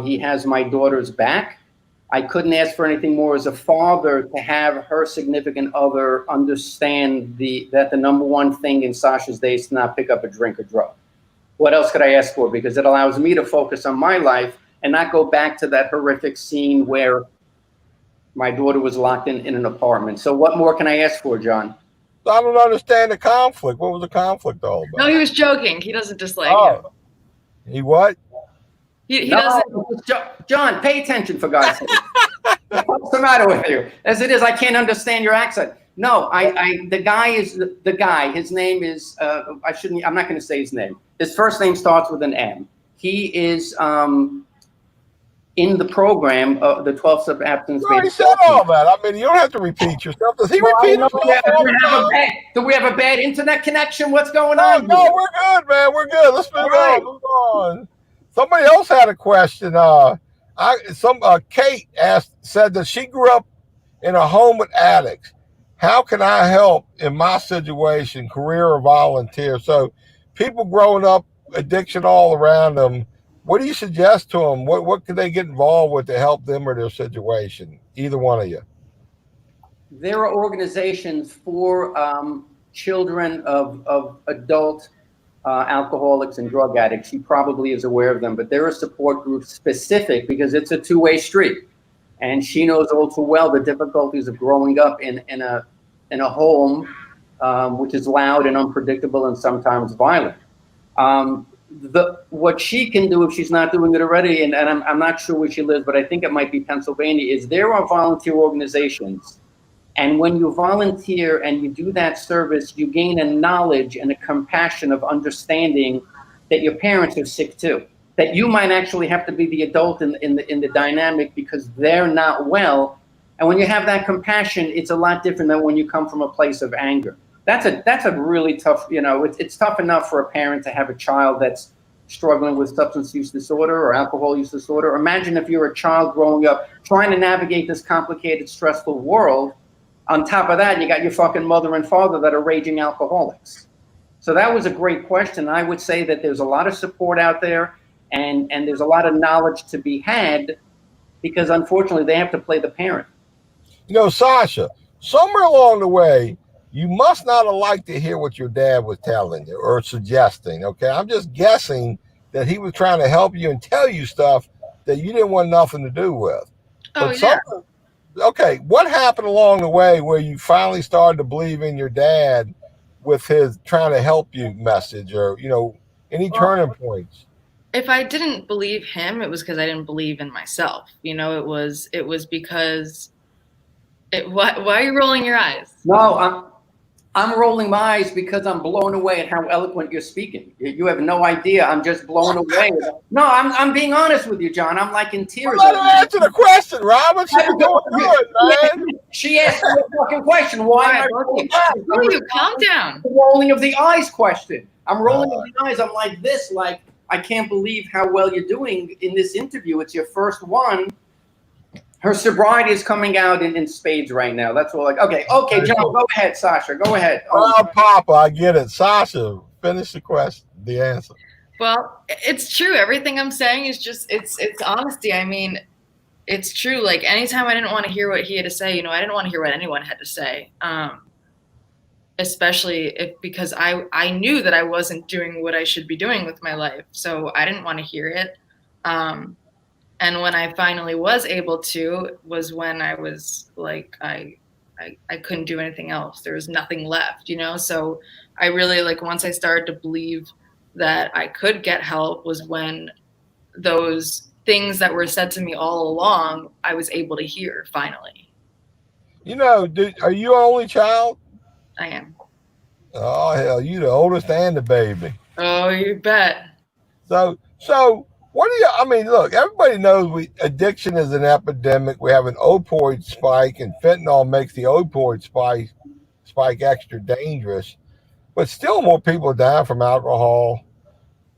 S2: He has my daughter's back. I couldn't ask for anything more as a father to have her significant other understand that the number one thing in Sasha's day is to not pick up a drink or drug. What else could I ask for? Because it allows me to focus on my life and not go back to that horrific scene where my daughter was locked in an apartment. So what more can I ask for, John?
S1: I don't understand the conflict. What was the conflict all about?
S3: No, he was joking. He doesn't dislike him.
S1: He what?
S3: He doesn't.
S2: John, pay attention for God's sake. What's the matter with you? As it is, I can't understand your accent. No, the guy. His name is. I'm not going to say his name. His first name starts with an M. He is in the program, the 12-step absence.
S1: You already said all that. I mean, you don't have to repeat yourself. Does he repeat himself?
S2: Do we have a bad internet connection? What's going on?
S1: No, we're good, man. We're good. Let's move on. Somebody else had a question. Kate said that she grew up in a home with addicts. How can I help in my situation, career or volunteer? So people growing up, addiction all around them, what do you suggest to them? What could they get involved with to help them or their situation? Either one of you.
S2: There are organizations for children of adult alcoholics and drug addicts. She probably is aware of them, but there are support groups specific because it's a two-way street. And she knows all too well the difficulties of growing up in a home which is loud and unpredictable and sometimes violent. What she can do if she's not doing it already, and I'm not sure where she lives, but I think it might be Pennsylvania, is there are volunteer organizations. And when you volunteer and you do that service, you gain a knowledge and a compassion of understanding that your parents are sick too. That you might actually have to be the adult in the dynamic because they're not well. And when you have that compassion, it's a lot different than when you come from a place of anger. That's a really tough, it's tough enough for a parent to have a child that's struggling with substance use disorder or alcohol use disorder. Imagine if you're a child growing up trying to navigate this complicated, stressful world. On top of that, you got your fucking mother and father that are raging alcoholics. So that was a great question. I would say that there's a lot of support out there and there's a lot of knowledge to be had because unfortunately they have to play the parent.
S1: Sasha, somewhere along the way, you must not have liked to hear what your dad was telling you or suggesting, okay? I'm just guessing that he was trying to help you and tell you stuff that you didn't want nothing to do with. Okay, what happened along the way where you finally started to believe in your dad with his trying to help you message or, any turning points?
S3: If I didn't believe him, it was because I didn't believe in myself. It was because why are you rolling your eyes?
S2: No, I'm rolling my eyes because I'm blown away at how eloquent you're speaking. You have no idea. I'm just blown away. No, I'm being honest with you, John. I'm like in tears.
S1: Let her answer the question, Robert. She's doing good, man.
S2: She asked me a fucking question. Why am I rolling eyes?
S3: Calm down.
S2: The rolling of the eyes question. I'm rolling of the eyes. I'm like this, like I can't believe how well you're doing in this interview. It's your first one. Her sobriety is coming out in spades right now. That's all. Okay, John, go ahead, Sasha. Go ahead.
S1: Papa, I get it. Sasha, finish the answer.
S3: Well, it's true. Everything I'm saying is just it's honesty. I mean, it's true. Like anytime I didn't want to hear what he had to say, you know, I didn't want to hear what anyone had to say. Especially because I knew that I wasn't doing what I should be doing with my life. So I didn't want to hear it. And when I finally was able to was when I was like, I couldn't do anything else. There was nothing left, you know? So I really, like, once I started to believe that I could get help was when those things that were said to me all along, I was able to hear finally.
S1: You know, are you an only child?
S3: I am.
S1: Oh hell, you the oldest and the baby.
S3: Oh, you bet.
S1: So what do you? I mean, look, everybody knows addiction is an epidemic. We have an opioid spike, and fentanyl makes the opioid spike extra dangerous. But still, more people die from alcohol.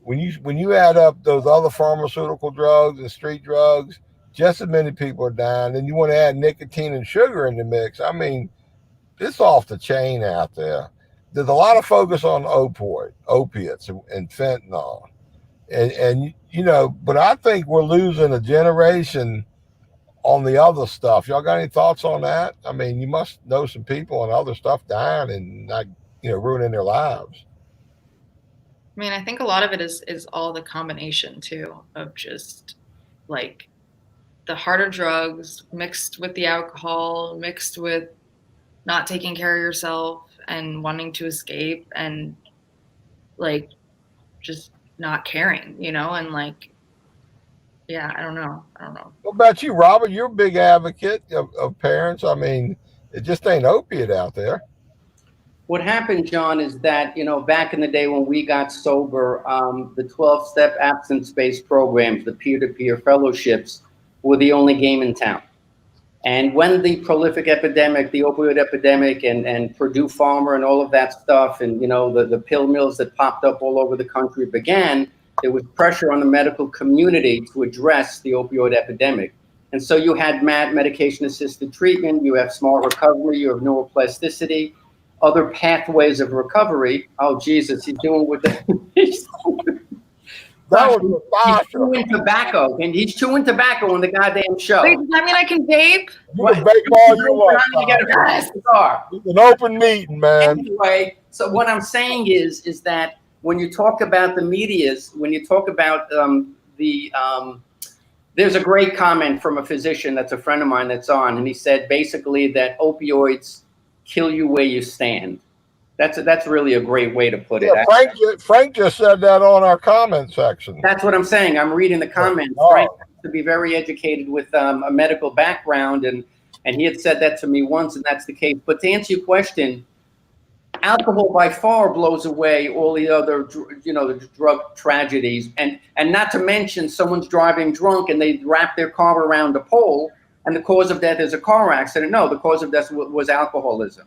S1: When you add up those other pharmaceutical drugs and street drugs, just as many people are dying. And you want to add nicotine and sugar in the mix. I mean, it's off the chain out there. There's a lot of focus on opiates, and fentanyl. And you know, but I think we're losing a generation on the other stuff. Y'all got any thoughts on that? I mean, you must know some people and other stuff dying and not, ruining their lives.
S3: I mean, I think a lot of it is all the combination too of just like the harder drugs mixed with the alcohol, mixed with not taking care of yourself and wanting to escape and like just not caring, you know, and like, yeah, I don't know.
S1: What about you, Robert? You're a big advocate of parents. I mean, it just ain't opiate out there.
S2: What happened, John, is that, back in the day when we got sober, the 12-step absence-based programs, the peer-to-peer fellowships, were the only game in town. And when the prolific epidemic, the opioid epidemic, and Purdue Pharma and all of that stuff, and, the pill mills that popped up all over the country began, there was pressure on the medical community to address the opioid epidemic. And so you had medication-assisted treatment, you have smart recovery, you have neuroplasticity, other pathways of recovery. Oh, Jesus, he's doing with the... he's chewing tobacco, and he's chewing tobacco on the goddamn show.
S3: Wait, does that mean I can vape?
S1: You can vape all you want. It's an open meeting, man.
S2: Anyway, so what I'm saying is that when you talk about the medias, when you talk about there's a great comment from a physician that's a friend of mine that's on, and he said basically that opioids kill you where you stand. That's really a great way to put it.
S1: Frank just said that on our comment section.
S2: That's what I'm saying. I'm reading the comments.
S1: Oh.
S2: Frank has to be very educated with a medical background, and he had said that to me once, and that's the case. But to answer your question, alcohol by far blows away all the other, the drug tragedies, and not to mention someone's driving drunk and they wrap their car around a pole, and the cause of death is a car accident. No, the cause of death was alcoholism.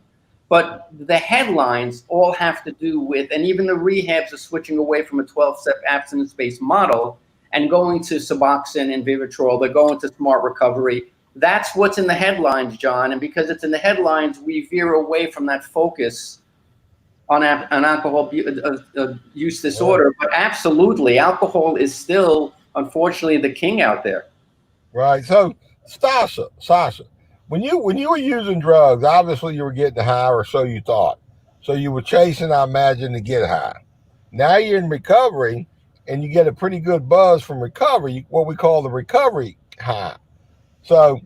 S2: But the headlines all have to do with, and even the rehabs are switching away from a 12-step abstinence-based model and going to Suboxone and Vivitrol. They're going to smart recovery. That's what's in the headlines, John. And because it's in the headlines, we veer away from that focus on alcohol use disorder. But absolutely, alcohol is still, unfortunately, the king out there.
S1: Right. So, Sasha, when you were using drugs, obviously you were getting high, or so you thought. So you were chasing, I imagine, to get high. Now you're in recovery, and you get a pretty good buzz from recovery, what we call the recovery high. So,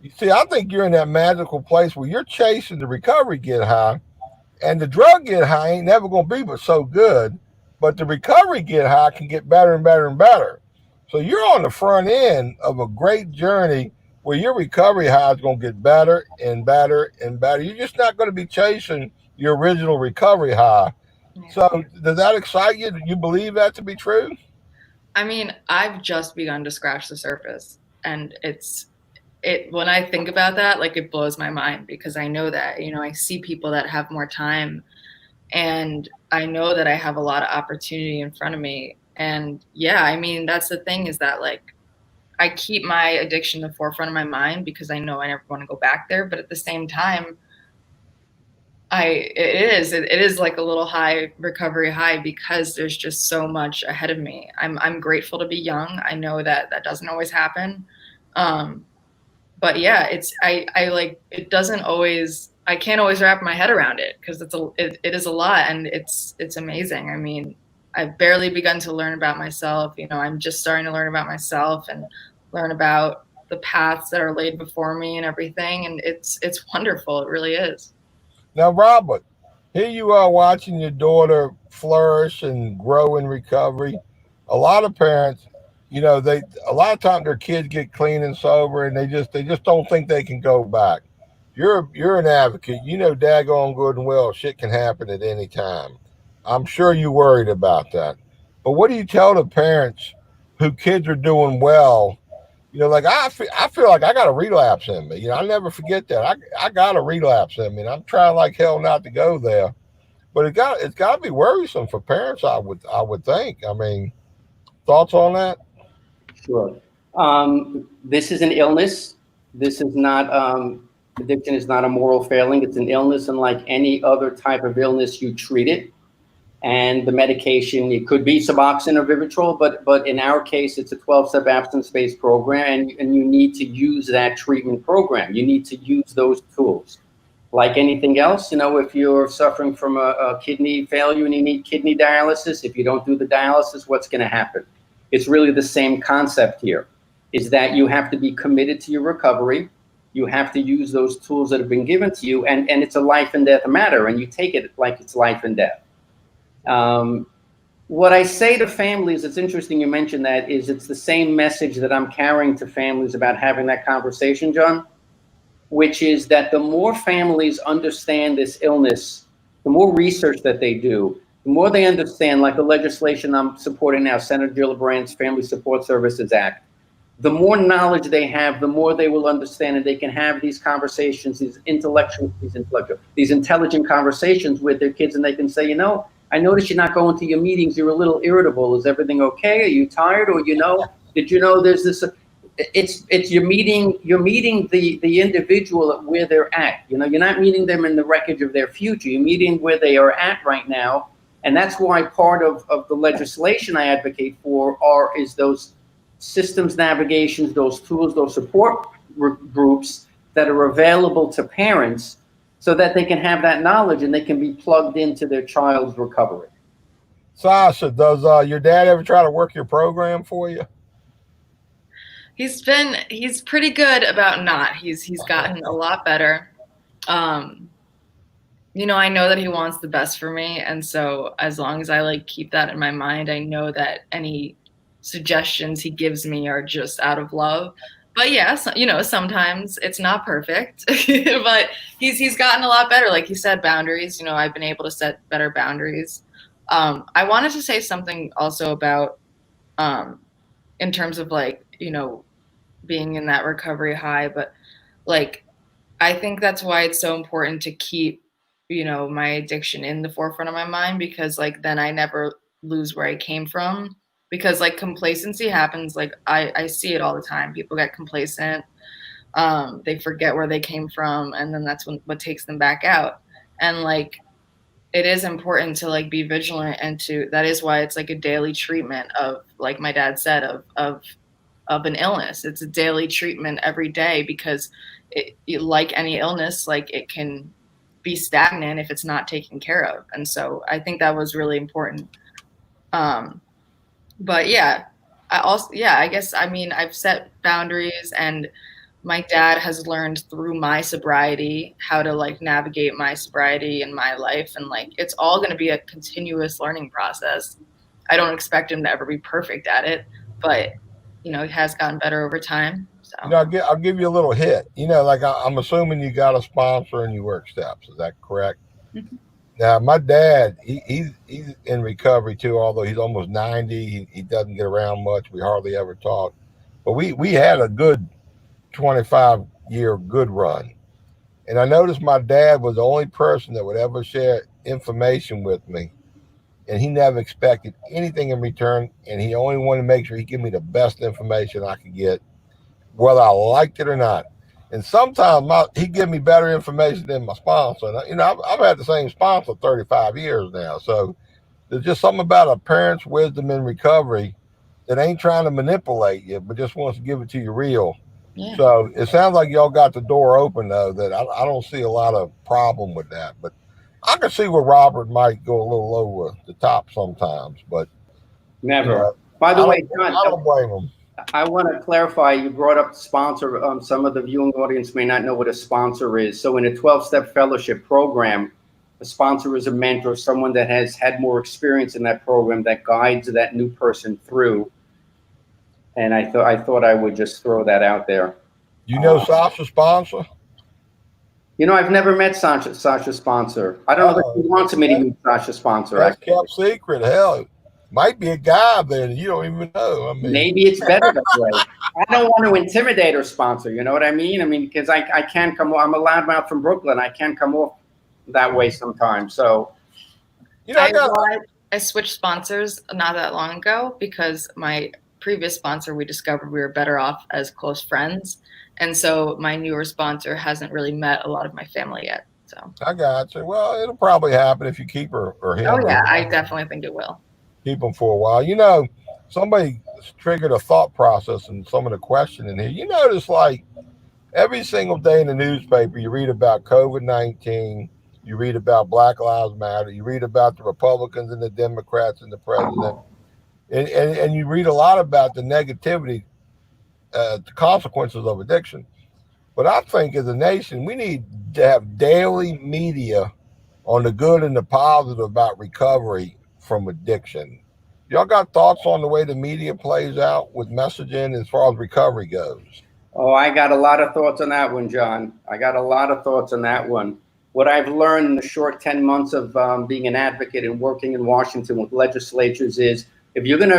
S1: you see, I think you're in that magical place where you're chasing the recovery get high, and the drug get high ain't never going to be but so good, but the recovery get high can get better and better and better. So you're on the front end of a great journey where your recovery high is going to get better and better and better. You're just not going to be chasing your original recovery high. Yeah. So does that excite you? Do you believe that to be true?
S3: I mean, I've just begun to scratch the surface, and when I think about that, like, it blows my mind, because I know that, I see people that have more time, and I know that I have a lot of opportunity in front of me. And yeah, I mean, that's the thing, is that, like, I keep my addiction in the forefront of my mind because I know I never want to go back there. But at the same time, it is like a little recovery high, because there's just so much ahead of me. I'm grateful to be young. I know that doesn't always happen. but yeah, I like, it doesn't always, I can't always wrap my head around it because it is a lot, and it's amazing. I mean, I've barely begun to learn about myself. You know, I'm just starting to learn about myself and learn about the paths that are laid before me and everything. And it's wonderful. It really is.
S1: Now, Robert, here you are watching your daughter flourish and grow in recovery. A lot of parents, they a lot of times their kids get clean and sober, and they just don't think they can go back. You're an advocate. You know, daggone good and well, shit can happen at any time. I'm sure you're worried about that. But what do you tell the parents who kids are doing well? Like I feel like I got a relapse in me. I never forget that. I got a relapse in me, and I'm trying like hell not to go there. But it's got to be worrisome for parents. I would think. I mean, thoughts on that?
S2: Sure. This is an illness. This is not, addiction is not a moral failing. It's an illness, and like any other type of illness, you treat it. And the medication, it could be Suboxone or Vivitrol, but in our case, it's a 12-step abstinence-based program, and you need to use that treatment program. You need to use those tools. Like anything else, if you're suffering from a kidney failure and you need kidney dialysis, if you don't do the dialysis, what's going to happen? It's really the same concept here, is that you have to be committed to your recovery. You have to use those tools that have been given to you, and it's a life and death matter, and you take it like it's life and death. What I say to families, it's interesting you mentioned that, is it's the same message that I'm carrying to families about having that conversation, John, which is that the more families understand this illness, the more research that they do, the more they understand, like the legislation I'm supporting now, Senator Gillibrand's Family Support Services Act, the more knowledge they have, the more they will understand, and they can have these conversations, these intelligent conversations with their kids, and they can say, I noticed you're not going to your meetings. You're a little irritable. Is everything okay? Are you tired? Or, did you know there's this, it's you're meeting the individual at where they're at. You're not meeting them in the wreckage of their future. You're meeting where they are at right now. And that's why part of the legislation I advocate for is those systems navigations, those tools, those support groups that are available to parents, so that they can have that knowledge and they can be plugged into their child's recovery.
S1: Sasha, does your dad ever try to work your program for you?
S3: He's pretty good about not. He's gotten a lot better. I know that he wants the best for me, and so as long as I keep that in my mind, I know that any suggestions he gives me are just out of love. But yes, sometimes it's not perfect, but he's gotten a lot better. Like you said, boundaries, I've been able to set better boundaries. I wanted to say something also about, in terms of being in that recovery high, but I think that's why it's so important to keep, my addiction in the forefront of my mind, because then I never lose where I came from. Because complacency happens, I see it all the time. People get complacent, they forget where they came from, and then that's what takes them back out. And it is important to be vigilant, and that is why it's a daily treatment of, like my dad said, of an illness. It's a daily treatment every day, because like any illness, it can be stagnant if it's not taken care of. And so I think that was really important. But yeah, I guess, I've set boundaries, and my dad has learned through my sobriety how to navigate my sobriety in my life. And it's all going to be a continuous learning process. I don't expect him to ever be perfect at it, but he has gotten better over time. So
S1: I'll give you a little hit. I'm assuming you got a sponsor and you work steps. Is that correct?
S3: Mhm.
S1: Now, my dad, he's in recovery too, although he's almost 90. He doesn't get around much. We hardly ever talk. But we had a good 25-year good run. And I noticed my dad was the only person that would ever share information with me. And he never expected anything in return. And he only wanted to make sure he gave me the best information I could get, whether I liked it or not. And sometimes he give me better information than my sponsor. And, I've had the same sponsor 35 years now. So there's just something about a parent's wisdom in recovery that ain't trying to manipulate you, but just wants to give it to you real.
S3: Yeah.
S1: So it sounds like y'all got the door open, though, that I don't see a lot of problem with that. But I can see where Robert might go a little over the top sometimes. But,
S2: Never. By the
S1: I
S2: way,
S1: don't,
S2: John,
S1: I don't blame him.
S2: I want to clarify, you brought up sponsor. Some of the viewing audience may not know what a sponsor is. So in a 12-step fellowship program, a sponsor is a mentor, someone that has had more experience in that program that guides that new person through. And I thought I would just throw that out there.
S1: You know Sasha's sponsor?
S2: I've never met Sasha's sponsor. I don't know if he wants me to meet Sasha's sponsor.
S1: That's
S2: Actually,
S1: kept secret. Hell, might be a guy there that you don't even know. I mean,
S2: maybe it's better that way. I don't want to intimidate her sponsor. You know what I mean? I mean, because I can come. I'm a loudmouth from Brooklyn. I can come off that way sometimes. So,
S3: I switched sponsors not that long ago because my previous sponsor, we discovered we were better off as close friends. And so my newer sponsor hasn't really met a lot of my family yet. So
S1: I got you. Well, it'll probably happen if you keep her or him.
S3: Oh yeah, I definitely think it will.
S1: Keep them for a while. Somebody triggered a thought process in some of the questioning here. You notice, like, every single day in the newspaper, you read about COVID-19, you read about Black Lives Matter, you read about the Republicans and the Democrats and the president, and you read a lot about the negativity, the consequences of addiction. But I think as a nation, we need to have daily media on the good and the positive about recovery from addiction. Y'all got thoughts on the way the media plays out with messaging as far as recovery goes?
S2: oh, I got a lot of thoughts on that one, John. I got a lot of thoughts on that one. What I've learned in the short 10 months of being an advocate and working in Washington with legislatures is if you're going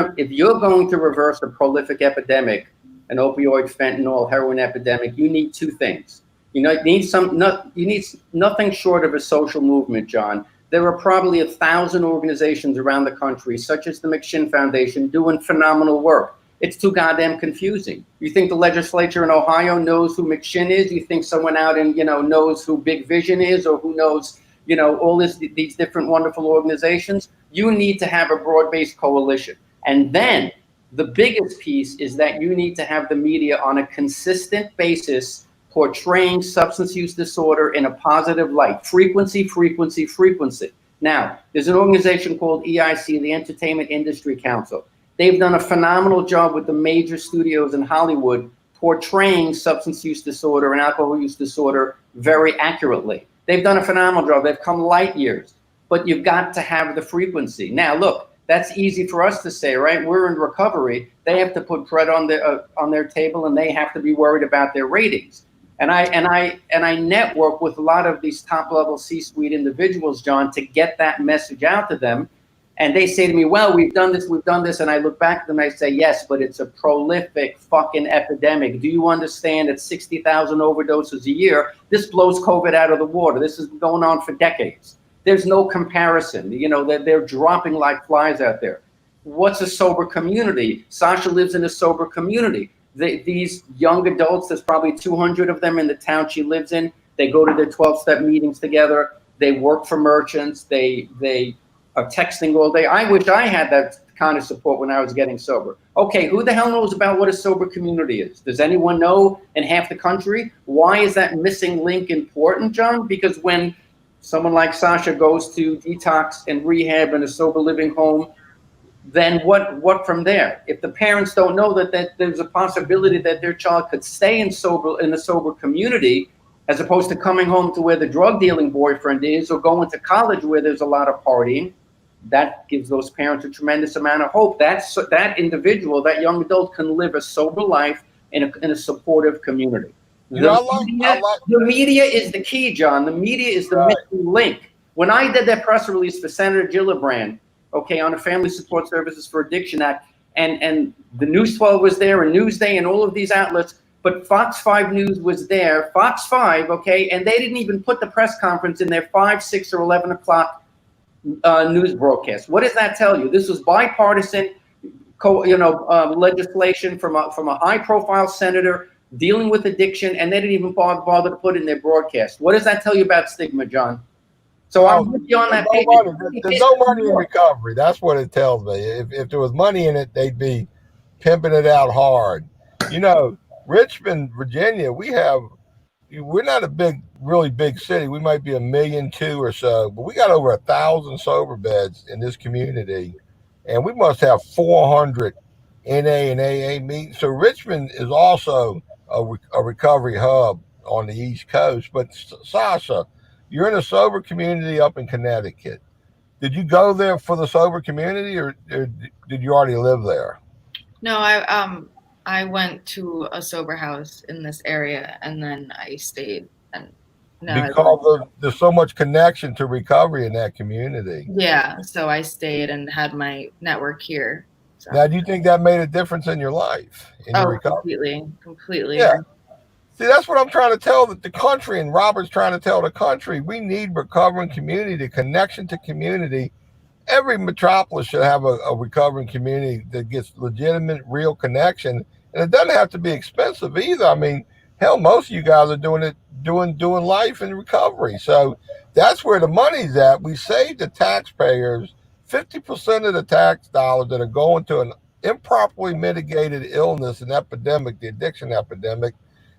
S2: to reverse a prolific epidemic, an opioid, fentanyl, heroin epidemic, you need two things. You need nothing short of a social movement, John. There are probably 1,000 organizations around the country, such as the McShin Foundation, doing phenomenal work. It's too goddamn confusing. You think the legislature in Ohio knows who McShin is? You think someone out in, knows who Big Vision is, or who knows, all these different wonderful organizations? You need to have a broad-based coalition. And then the biggest piece is that you need to have the media on a consistent basis portraying substance use disorder in a positive light. Frequency, frequency, frequency. Now, there's an organization called EIC, the Entertainment Industry Council. They've done a phenomenal job with the major studios in Hollywood portraying substance use disorder and alcohol use disorder very accurately. They've done a phenomenal job. They've come light years, but you've got to have the frequency. Now, look, that's easy for us to say, right? We're in recovery. They have to put bread on their table, and they have to be worried about their ratings. And I network with a lot of these top-level C-suite individuals, John, to get that message out to them. And they say to me, well, we've done this. And I look back at them and I say, yes, but it's a prolific fucking epidemic. Do you understand that 60,000 overdoses a year? This blows COVID out of the water. This has been going on for decades. There's no comparison. They're dropping like flies out there. What's a sober community? Sasha lives in a sober community. These young adults, there's probably 200 of them in the town she lives in. They go to their 12-step meetings together. They work for merchants. They are texting all day. I wish I had that kind of support when I was getting sober. Okay, who the hell knows about what a sober community is? Does anyone know in half the country? Why is that missing link important, John? Because when someone like Sasha goes to detox and rehab in a sober living home, then what from there? If the parents don't know that there's a possibility that their child could stay in a sober community, as opposed to coming home to where the drug dealing boyfriend is, or going to college where there's a lot of partying, that gives those parents a tremendous amount of hope. That individual, that young adult, can live a sober life in a supportive community. The media is the key, John. The media is the missing link. When I did that press release for Senator Gillibrand, on the Family Support Services for Addiction Act, and the News 12 was there, and Newsday, and all of these outlets, but Fox 5 News was there, Fox 5, and they didn't even put the press conference in their 5, 6, or 11 o'clock news broadcast. What does that tell you? This was bipartisan, legislation from a high-profile senator dealing with addiction, and they didn't even bother to put in their broadcast. What does that tell you about stigma, John? So I'm with you on that page.
S1: There's no money in recovery. That's what it tells me. If there was money in it, they'd be pimping it out hard. Richmond, Virginia, we're not a really big city. We might be 1,200,000 or so, but we got over 1,000 sober beds in this community, and we must have 400 NA and AA meetings. So Richmond is also a recovery hub on the East Coast. But Sasha, you're in a sober community up in Connecticut. Did you go there for the sober community, or did you already live there?
S3: No, I went to a sober house in this area, and then I stayed. And
S1: because there's so much connection to recovery in that community.
S3: Yeah, so I stayed and had my network here. So.
S1: Now, do you think that made a difference in your life, in your recovery?
S3: Completely.
S1: Yeah. See, that's what I'm trying to tell the country, and Robert's trying to tell the country. We need recovering community, connection to community. Every metropolis should have a recovering community that gets legitimate, real connection, and it doesn't have to be expensive either. I mean, hell, most of you guys are doing life in recovery, so that's where the money's at. We save the taxpayers 50% of the tax dollars that are going to an improperly mitigated illness and epidemic, the addiction epidemic.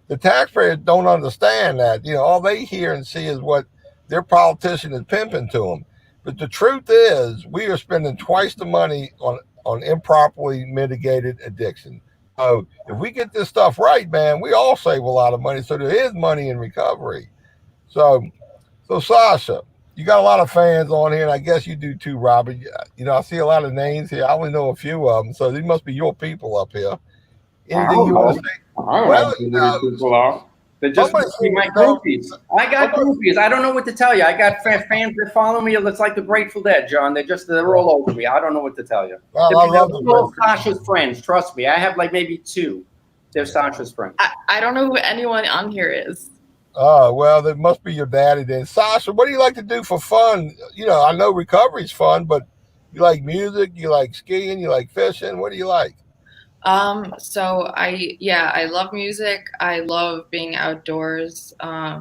S1: The taxpayers don't understand that. All they hear and see is what their politician is pimping to them. But the truth is, we are spending twice the money on improperly mitigated addiction. So if we get this stuff right, man, we all save a lot of money. So there is money in recovery. So Sasha, you got a lot of fans on here, and I guess you do too, Robert. I see a lot of names here. I only know a few of them, so these must be your people up here. Anything you want to say?
S2: I don't know who people are. They're just my groupies. I got groupies. I don't know what to tell you. I got fans that follow me. It's like the Grateful Dead, John. They're all over me. I don't know what to tell you.
S1: Well, I love them.
S2: Sasha's friends. Trust me. I have like maybe 2. They're Sasha's friends.
S3: I don't know who anyone on here is.
S1: Oh, well, that must be your daddy then. Sasha, what do you like to do for fun? I know recovery's fun, but you like music, you like skiing, you like fishing. What do you like?
S3: So I love music. I love being outdoors. I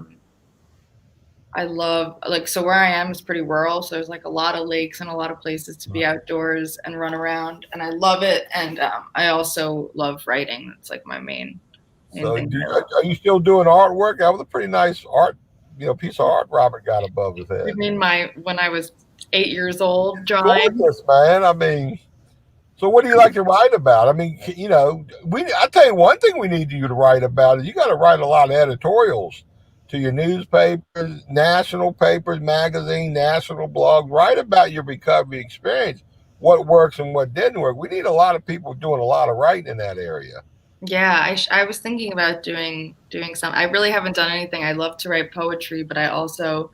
S3: love so where I am is pretty rural. So there's like a lot of lakes and a lot of places to be outdoors and run around. And I love it. And, I also love writing. That's like my main
S1: so thing. Are you still doing artwork? That was a pretty nice piece of art Robert got above his head.
S3: You mean when I was 8 years old drawing?
S1: Gorgeous, man. I mean, so what do you like to write about? I mean, I tell you one thing we need you to write about is you got to write a lot of editorials to your newspapers, national papers, magazine, national blogs. Write about your recovery experience, what works and what didn't work. We need a lot of people doing a lot of writing in that area.
S3: Yeah, I was thinking about doing some. I really haven't done anything. I love to write poetry, but I also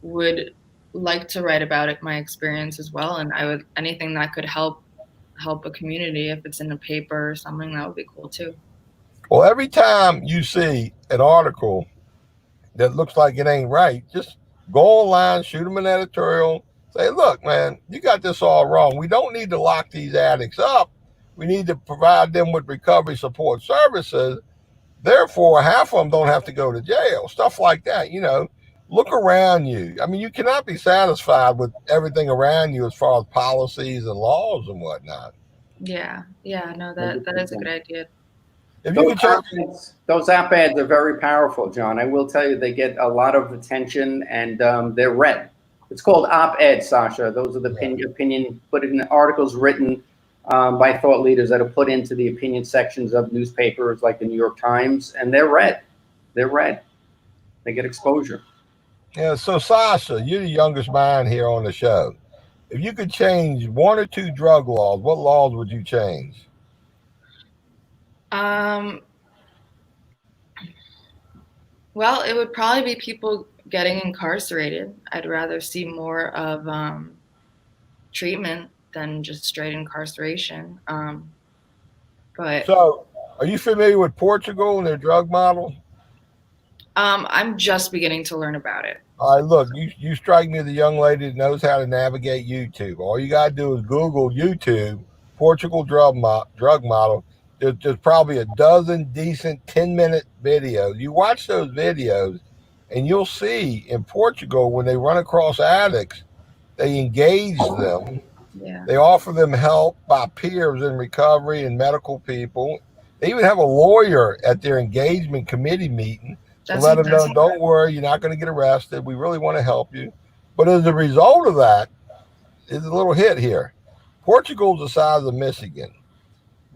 S3: would like to write about my experience as well. And anything that could help a community, if it's in a paper or something, that would be cool too.
S1: Well, every time you see an article that looks like it ain't right, just go online, shoot them an editorial, say, look, man, you got this all wrong. We don't need to lock these addicts up. We need to provide them with recovery support services. Therefore, half of them don't have to go to jail. Stuff like that, Look around you. I mean, you cannot be satisfied with everything around you as far as policies and laws and whatnot.
S3: Yeah, no, that is a good idea.
S1: If you
S2: those op-eds are very powerful, John. I will tell you, they get a lot of attention, and they're read. It's called op-ed, Sasha. Those are the opinion put in articles written by thought leaders that are put into the opinion sections of newspapers like the New York Times, and they're read. They get exposure.
S1: Yeah, so Sasha, you're the youngest mind here on the show. If you could change 1 or 2 drug laws, what laws would you change?
S3: Well, it would probably be people getting incarcerated. I'd rather see more of treatment than just straight incarceration.
S1: So, are you familiar with Portugal and their drug model?
S3: I'm just beginning to learn about it.
S1: All right, look, you strike me as a young lady that knows how to navigate YouTube. All you got to do is Google YouTube, Portugal drug model. There's probably a dozen decent 10-minute videos. You watch those videos, and you'll see in Portugal, when they run across addicts, they engage them.
S3: Yeah.
S1: They offer them help by peers in recovery and medical people. They even have a lawyer at their engagement committee meeting to let them know, don't worry, you're not going to get arrested. We really want to help you. But as a result of that, is a little hit here. Portugal's the size of Michigan.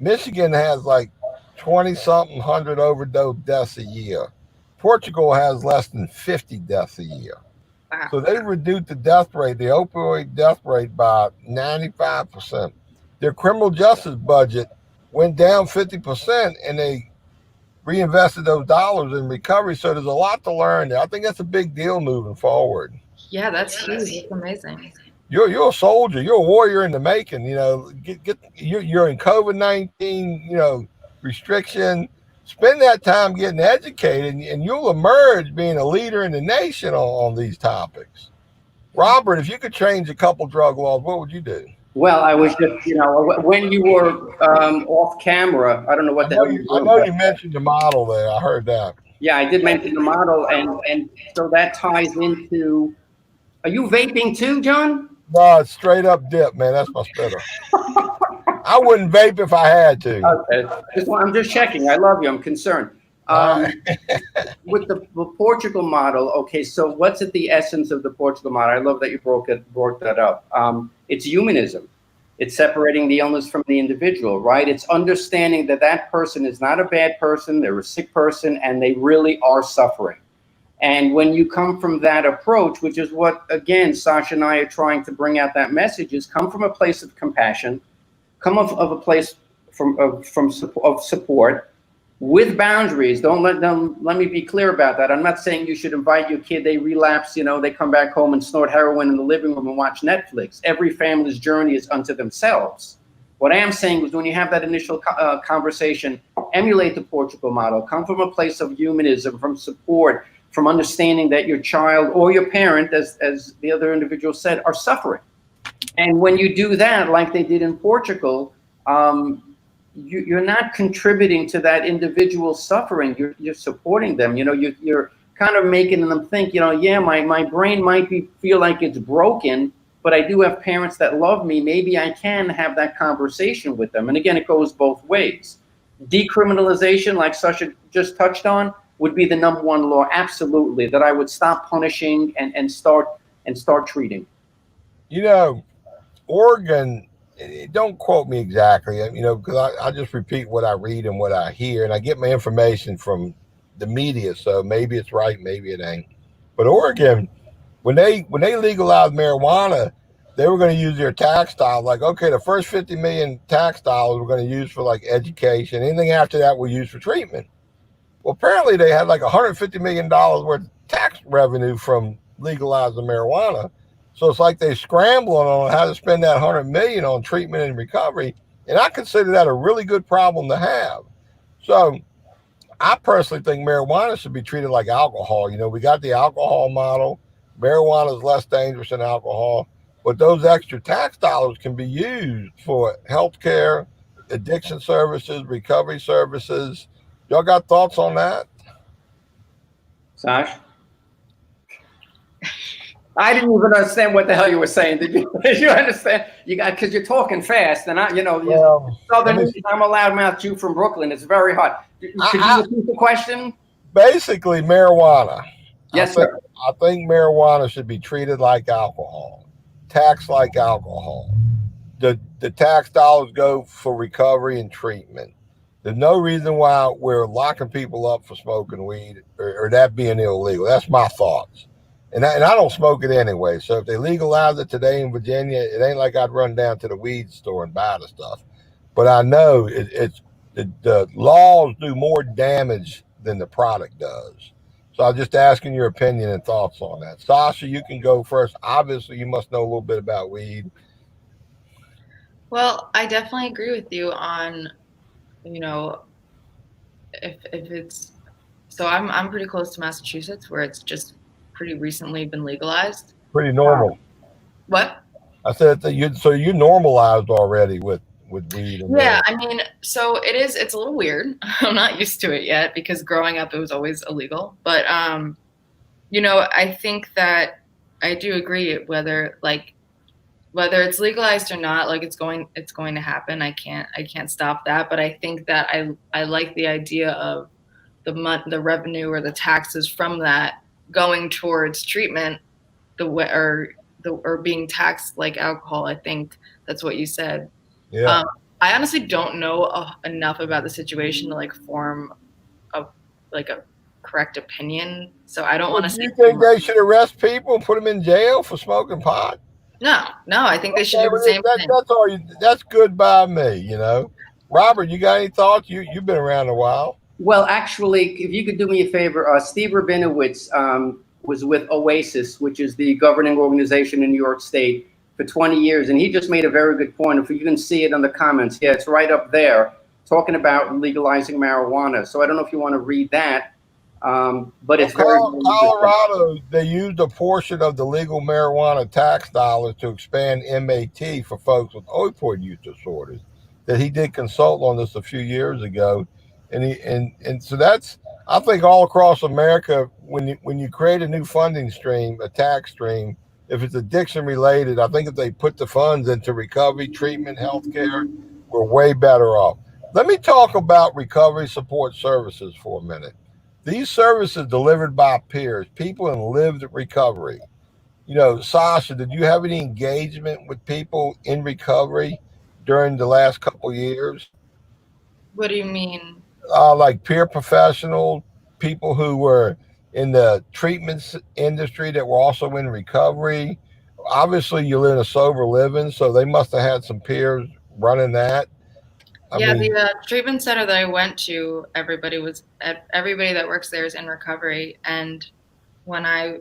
S1: Michigan has like 20 something hundred overdose deaths a year. Portugal has less than 50 deaths a year.
S3: Wow.
S1: So they reduced the death rate, the opioid death rate, by 95%. Their criminal justice budget went down 50%, and they reinvested those dollars in recovery. So there's a lot to learn there. I think that's a big deal moving forward.
S3: Yeah, that's huge. That's amazing.
S1: You're a soldier. You're a warrior in the making. You know, you're in COVID-19, restriction. Spend that time getting educated, and you'll emerge being a leader in the nation on these topics. Robert, if you could change a couple drug laws, what would you do?
S2: Well, I was just, when you were off camera, I don't know what the hell you were.
S1: I know you mentioned the model there. I heard that.
S2: Yeah, I did mention the model, and so that ties into. Are you vaping too, John?
S1: No, it's straight up dip, man. That's my spitter. I wouldn't vape if I had to.
S2: Okay. I'm just checking. I love you. I'm concerned. With the Portugal model, okay, so what's at the essence of the Portugal model? I love that you brought that up. It's humanism. It's separating the illness from the individual, right? It's understanding that that person is not a bad person, they're a sick person, and they really are suffering. And when you come from that approach, which is what, again, Sasha and I are trying to bring out that message, is come from a place of compassion, come of a place of support, with boundaries. Don't let me be clear about that. I'm not saying you should invite your kid, they relapse, they come back home and snort heroin in the living room and watch Netflix. Every family's journey is unto themselves. What I am saying is when you have that initial conversation, emulate the Portugal model, come from a place of humanism, from support, from understanding that your child or your parent, as the other individual said, are suffering. And when you do that, like they did in Portugal, you're not contributing to that individual's suffering. You're supporting them. You're kind of making them think, yeah, my brain might feel like it's broken, but I do have parents that love me. Maybe I can have that conversation with them. And again, it goes both ways. Decriminalization, like Sasha just touched on, would be the number one law, absolutely, that I would stop punishing and start treating.
S1: Oregon, don't quote me exactly, because I just repeat what I read and what I hear, and I get my information from the media, so maybe it's right, maybe it ain't. But Oregon, when they legalized marijuana, they were going to use their tax dollars, like, okay, the first 50 million tax dollars we're going to use for like education. Anything after that we'll use for treatment. Well, apparently they had like $150 million worth of tax revenue from legalizing marijuana. So it's like they're scrambling on how to spend that $100 million on treatment and recovery. And I consider that a really good problem to have. So I personally think marijuana should be treated like alcohol. We got the alcohol model. Marijuana is less dangerous than alcohol, but those extra tax dollars can be used for healthcare, addiction services, recovery services. Y'all got thoughts on that?
S2: Sash? I didn't even understand what the hell you were saying. Did you understand? Because you're talking fast, and I'm a loudmouth Jew from Brooklyn. It's very hard. Could you repeat the question? Basically, marijuana.
S1: Yes, sir. I think marijuana should be treated like alcohol, taxed like alcohol. The tax dollars go for recovery and treatment. There's no reason why we're locking people up for smoking weed or that being illegal. That's my thoughts. And I don't smoke it anyway. So if they legalize it today in Virginia, it ain't like I'd run down to the weed store and buy the stuff. But I know the laws do more damage than the product does. So I'm just asking your opinion and thoughts on that. Sasha, you can go first. Obviously, you must know a little bit about weed.
S3: Well, I definitely agree with you on, if it's, so I'm pretty close to Massachusetts where it's just pretty recently been legalized.
S1: Pretty normal.
S3: What?
S1: I said that you normalized already with weed.
S3: Yeah, so it's a little weird. I'm not used to it yet because growing up it was always illegal. But I think that I do agree whether like whether it's legalized or not, like it's going to happen. I can't stop that. But I think that I like the idea of the revenue or the taxes from that going towards treatment, or being taxed like alcohol. I think that's what you said.
S1: Yeah.
S3: I honestly don't know enough about the situation to like form a correct opinion. So I don't want to
S1: Do
S3: say.
S1: you think they should arrest people and put them in jail for smoking pot?
S3: No, I think they should
S1: Okay,
S3: do the
S1: well,
S3: same thing.
S1: that's all. That's good by me. You know, Robert, you got any thoughts? You've been around a while.
S2: Well, actually, if you could do me a favor, Steve Rabinowitz was with Oasis, which is the governing organization in New York State, for 20 years. And he just made a very good point. If you can see it in the comments, yeah, it's right up there, talking about legalizing marijuana. So I don't know if you want to read that, but it's very, very
S1: Colorado, they used a portion of the legal marijuana tax dollars to expand MAT for folks with opioid use disorders. That he did consult on this a few years ago, and so that's, I think, all across America, when you create a new funding stream, a tax stream, if it's addiction related, I think if they put the funds into recovery, treatment, healthcare, we're way better off. Let me talk about recovery support services for a minute. These services delivered by peers, people in lived recovery. You know, Sasha, did you have any engagement with people in recovery during the last couple of years?
S3: What do you mean?
S1: Like peer professionals, people who were in the treatment industry that were also in recovery. Obviously, you live in a sober living, so they must have had some peers running that. I
S3: Yeah,
S1: mean,
S3: the treatment center that I went to, everybody that works there is in recovery, and when I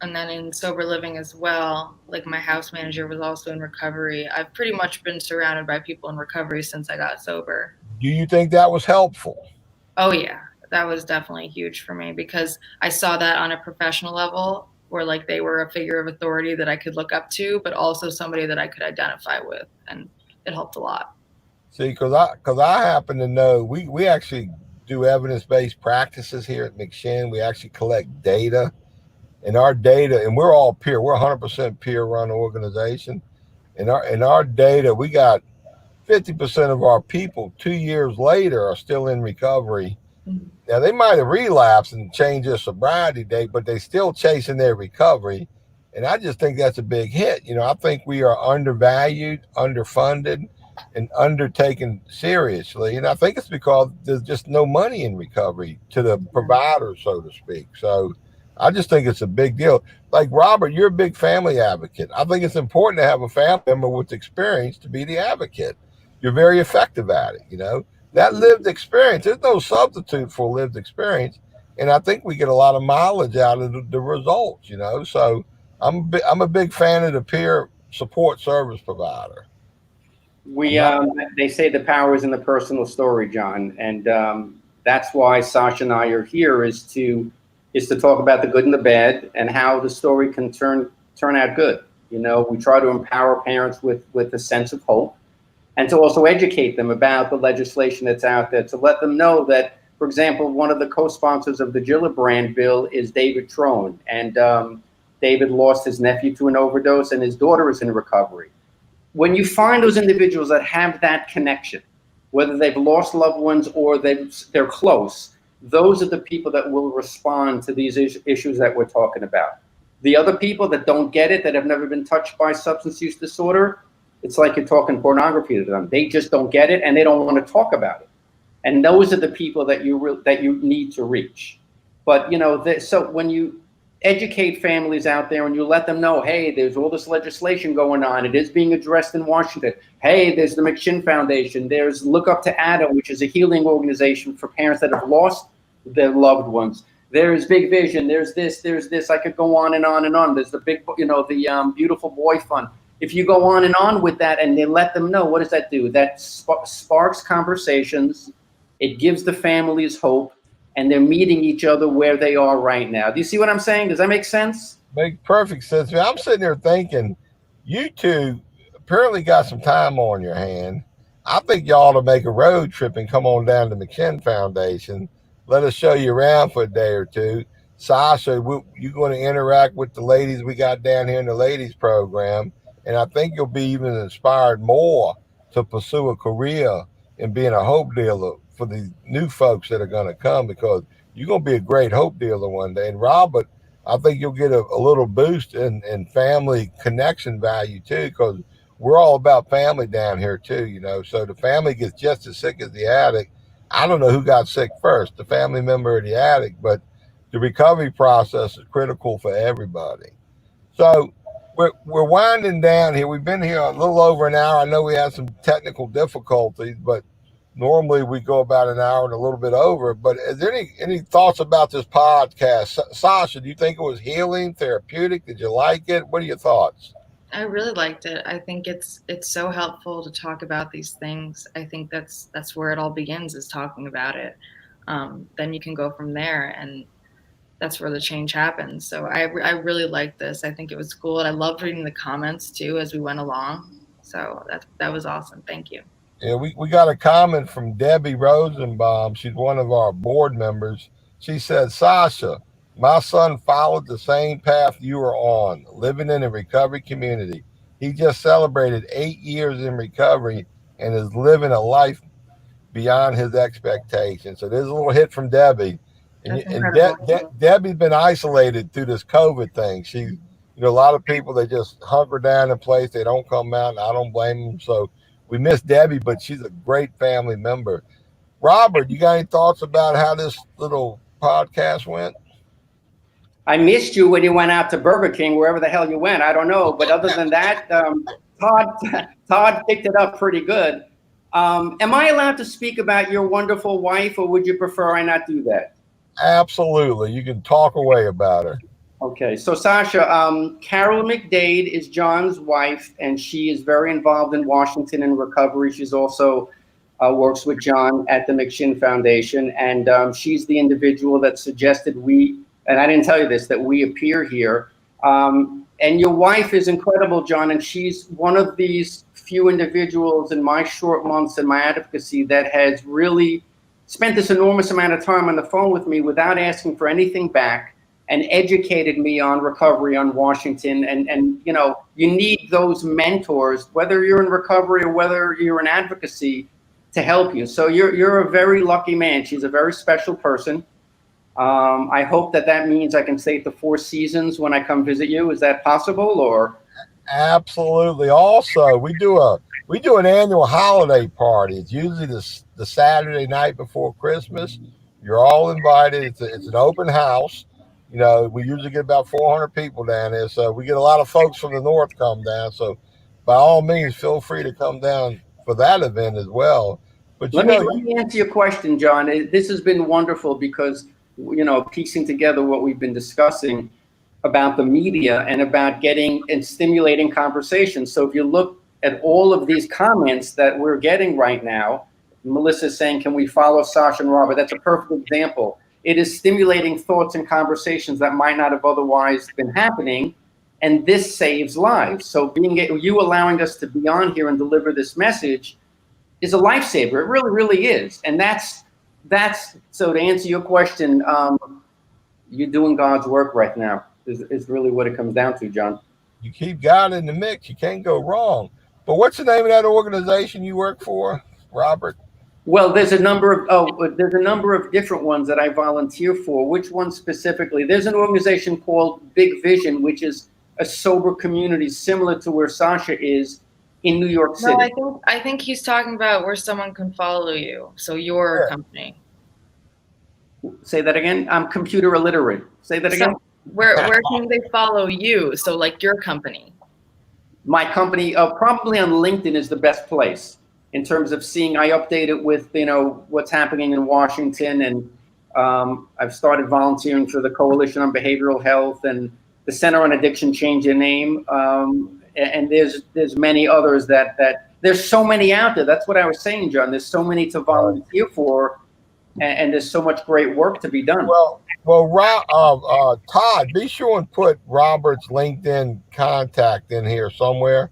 S3: and then in sober living as well, like my house manager was also in recovery. I've pretty much been surrounded by people in recovery since I got sober.
S1: do you think that was helpful?
S3: Oh yeah, that was definitely huge for me because I saw that on a professional level where like they were a figure of authority that I could look up to, but also somebody that I could identify with, and it helped a lot.
S1: See, because I happen to know we actually do evidence based practices here at McShin. We actually collect data, and our data, and we're all peer. We're 100% peer run organization. In our data, we got 50% of our people 2 years later are still in recovery.
S3: Mhm.
S1: Now they might have relapsed and changed their sobriety date, but they still chasing their recovery. And I just think that's a big hit. You know, I think we are undervalued, underfunded, and undertaken seriously. And I think it's because there's just no money in recovery to the provider, so to speak. So I just think it's a big deal. Like Robert, you're a big family advocate. I think it's important to have a family member with experience to be the advocate. You're very effective at it, you know. That lived experience, there's no substitute for lived experience. And I think we get a lot of mileage out of the results, you know. So I'm a big fan of the peer support service provider. I'm
S2: We
S1: not.
S2: they say the power is in the personal story, John, and that's why Sasha and I are here is to talk about the good and the bad and how the story can turn out good. You know, we try to empower parents with a sense of hope, and to also educate them about the legislation that's out there, to let them know that, for example, one of the co-sponsors of the Gillibrand bill is David Trone, and David lost his nephew to an overdose, and his daughter is in recovery. When you find those individuals that have that connection, whether they've lost loved ones or they're close, those are the people that will respond to these issues that we're talking about. The other people that don't get it, that have never been touched by substance use disorder, it's like you're talking pornography to them. They just don't get it, and they don't want to talk about it. And those are the people that you need to reach. But you know, so when you educate families out there and you let them know, hey, there's all this legislation going on. It is being addressed in Washington. Hey, there's the McShin Foundation. There's Look Up to Adam, which is a healing organization for parents that have lost their loved ones. There's Big Vision. There's this. I could go on and on and on. There's the big, the Beautiful Boy Fund. If you go on and on with that and they let them know, what does that do? That sparks conversations. It gives the families hope, and they're meeting each other where they are right now. Do you see what I'm saying? Does that make sense?
S1: Makes perfect sense. I'm sitting there thinking, you two apparently got some time on your hand. I think y'all ought to make a road trip and come on down to McShin Foundation. Let us show you around for a day or two. Sasha, you're going to interact with the ladies we got down here in the ladies program. And I think you'll be even inspired more to pursue a career in being a hope dealer for the new folks that are going to come, because you're going to be a great hope dealer one day. And Robert, I think you'll get a little boost in family connection value too, because we're all about family down here too, you know. So the family gets just as sick as the addict. I don't know who got sick first, the family member or the addict, but the recovery process is critical for everybody. So we're winding down here. We've been here a little over an hour. I know we had some technical difficulties, but normally we go about an hour and a little bit over. But is there any thoughts about this podcast? Sasha, do you think it was healing, therapeutic? Did you like it? What are your thoughts?
S3: I really liked it. I think it's so helpful to talk about these things. I think that's where it all begins, is talking about it. Then you can go from there, and that's where the change happens. So I really liked this. I think it was cool, and I loved reading the comments too as we went along. So that was awesome. Thank you.
S1: Yeah, we got a comment from Debbie Rosenbaum. She's one of our board members. She said, Sasha, my son followed the same path you were on, living in a recovery community. He just celebrated 8 years in recovery and is living a life beyond his expectations. So there's a little hit from Debbie. And Debbie's been isolated through this COVID thing. She, you know, a lot of people, they just hunker down in place. They don't come out, and I don't blame them. So we miss Debbie, but she's a great family member. Robert, you got any thoughts about how this little podcast went?
S2: I missed you when you went out to Burger King, wherever the hell you went. I don't know. But other than that, Todd picked it up pretty good. Am I allowed to speak about your wonderful wife, or would you prefer I not do that?
S1: Absolutely. You can talk away about her.
S2: Okay. So, Sasha, Carol McDade is John's wife, and she is very involved in Washington in recovery. She's also works with John at the McShin Foundation, and she's the individual that suggested and I didn't tell you this, that we appear here. And your wife is incredible, John, and she's one of these few individuals in my short months in my advocacy that has really spent this enormous amount of time on the phone with me without asking for anything back, and educated me on recovery on Washington. And you know, you need those mentors, whether you're in recovery or whether you're in advocacy, to help you. So you're a very lucky man. She's a very special person. I hope that means I can stay at the Four Seasons when I come visit you. Is that possible? Or
S1: absolutely. Also, we do an annual holiday party. It's usually the Saturday night before Christmas. You're all invited. It's an open house. You know, we usually get about 400 people down there, so we get a lot of folks from the north come down. So, by all means, feel free to come down for that event as well. But
S2: let me answer your question, John. This has been wonderful because, you know, piecing together what we've been discussing about the media and about getting and stimulating conversations. So if you look at all of these comments that we're getting right now, Melissa's saying, can we follow Sasha and Robert? That's a perfect example. It is stimulating thoughts and conversations that might not have otherwise been happening, and this saves lives. So you allowing us to be on here and deliver this message is a lifesaver. It really, really is. And that's so to answer your question, you're doing God's work right now is really what it comes down to, John.
S1: You keep God in the mix, you can't go wrong. But what's the name of that organization you work for, Robert?
S2: Well, there's a number of different ones that I volunteer for. Which one specifically? There's an organization called Big Vision, which is a sober community similar to where Sasha is in New York City.
S3: No, I think he's talking about where someone can follow you. So your company.
S2: Say that again. I'm computer illiterate. Say that again.
S3: Where can they follow you? So like your company.
S2: My company, probably on LinkedIn is the best place in terms of seeing. I update it with, you know, what's happening in Washington, and I've started volunteering for the Coalition on Behavioral Health and the Center on Addiction changed their name, and there's many others that there's so many out there. That's what I was saying, John. There's so many to volunteer for, and there's so much great work to be done.
S1: Well, Todd, be sure and put Robert's LinkedIn contact in here somewhere.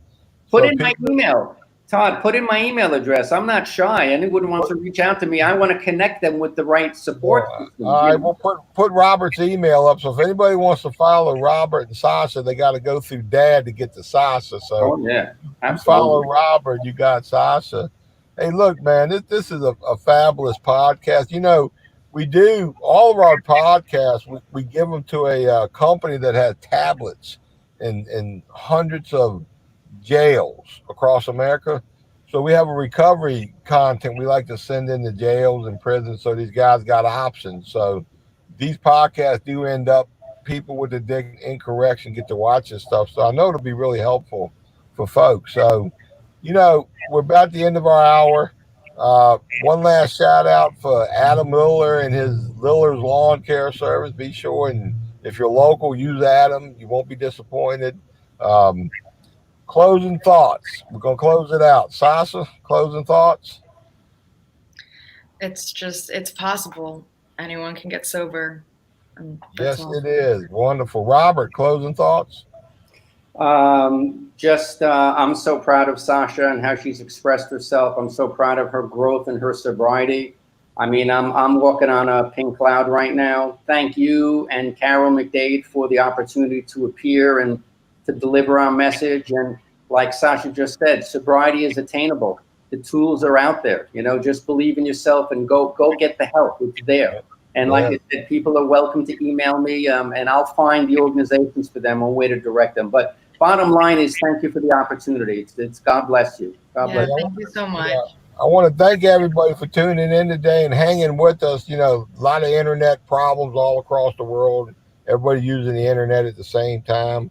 S2: Put in my email. Todd, put in my email address. I'm not shy. Anyone wants to reach out to me, I want to connect them with the right support system.
S1: All right, we'll put Robert's email up. So if anybody wants to follow Robert and Sasha, they got to go through Dad to get to Sasha. So
S2: yeah,
S1: absolutely. You follow Robert, you got Sasha. Hey, look, man, this is a fabulous podcast. You know, we do all of our podcasts. We give them to a company that has tablets in hundreds of jails across America. So we have a recovery content we like to send into jails and prisons, so these guys got options. So these podcasts do end up, people with addiction in correction get to watch this stuff. So I know it'll be really helpful for folks. So, you know, we're about the end of our hour. One last shout out for Adam Liller and his Liller's Lawn Care Service. Be sure, and if you're local, use Adam. You won't be disappointed. Closing thoughts. We're going to close it out. Sasha, closing thoughts?
S3: It's possible. Anyone can get sober.
S1: Yes, it is. Wonderful. Robert, closing thoughts?
S2: I'm so proud of Sasha and how she's expressed herself. I'm so proud of her growth and her sobriety. I mean, I'm walking on a pink cloud right now. Thank you and Carol McDade for the opportunity to appear and to deliver our message. And like Sasha just said, sobriety is attainable. The tools are out there. You know, just believe in yourself and go get the help. It's there. And like I said, people are welcome to email me, and I'll find the organizations for them on where to direct them. But bottom line is, thank you for the opportunity. It's God bless you. God bless you.
S3: Thank you so much.
S1: I want to thank everybody for tuning in today and hanging with us. You know, a lot of internet problems all across the world. Everybody using the internet at the same time.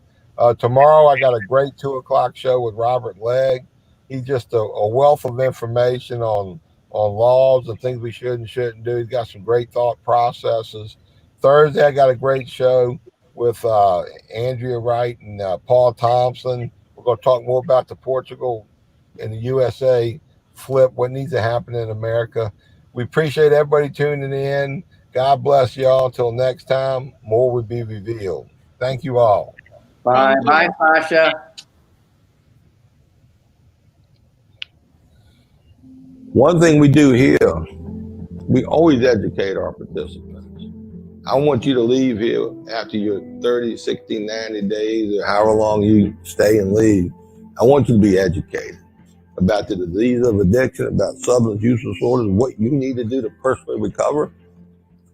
S1: Tomorrow, I got a great 2:00 show with Robert Legg. He's just a wealth of information on laws and things we should and shouldn't do. He's got some great thought processes. Thursday, I got a great show with Andrea Wright and Paul Thompson. We're going to talk more about the Portugal and the USA flip, what needs to happen in America. We appreciate everybody tuning in. God bless y'all. Until next time, more will be revealed. Thank you all.
S2: Bye. Bye, Sasha.
S1: One thing we do here, we always educate our participants. I want you to leave here after your 30, 60, 90 days or however long you stay and leave. I want you to be educated about the disease of addiction, about substance use disorders, what you need to do to personally recover.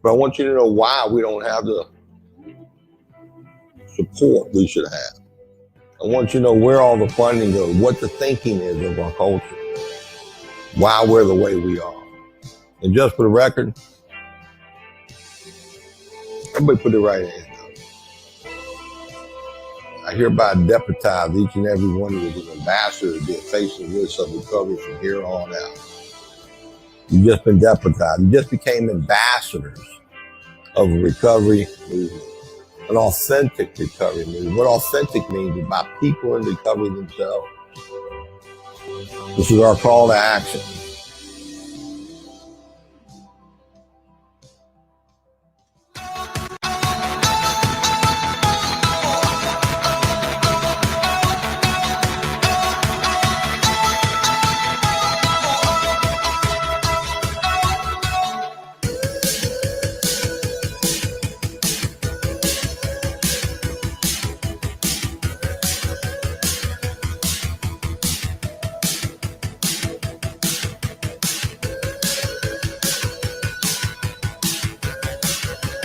S1: But I want you to know why we don't have the support we should have. I want you to know where all the funding goes, what the thinking is of our culture, why we're the way we are. And just for the record, everybody put their right hand up. I hereby deputize each and every one of you as an ambassador to be a face and voice of recovery from here on out. You've just been deputized. You just became ambassadors of a recovery movement, an authentic recovery movement. What authentic means is by people in recovery themselves. This is our call to action.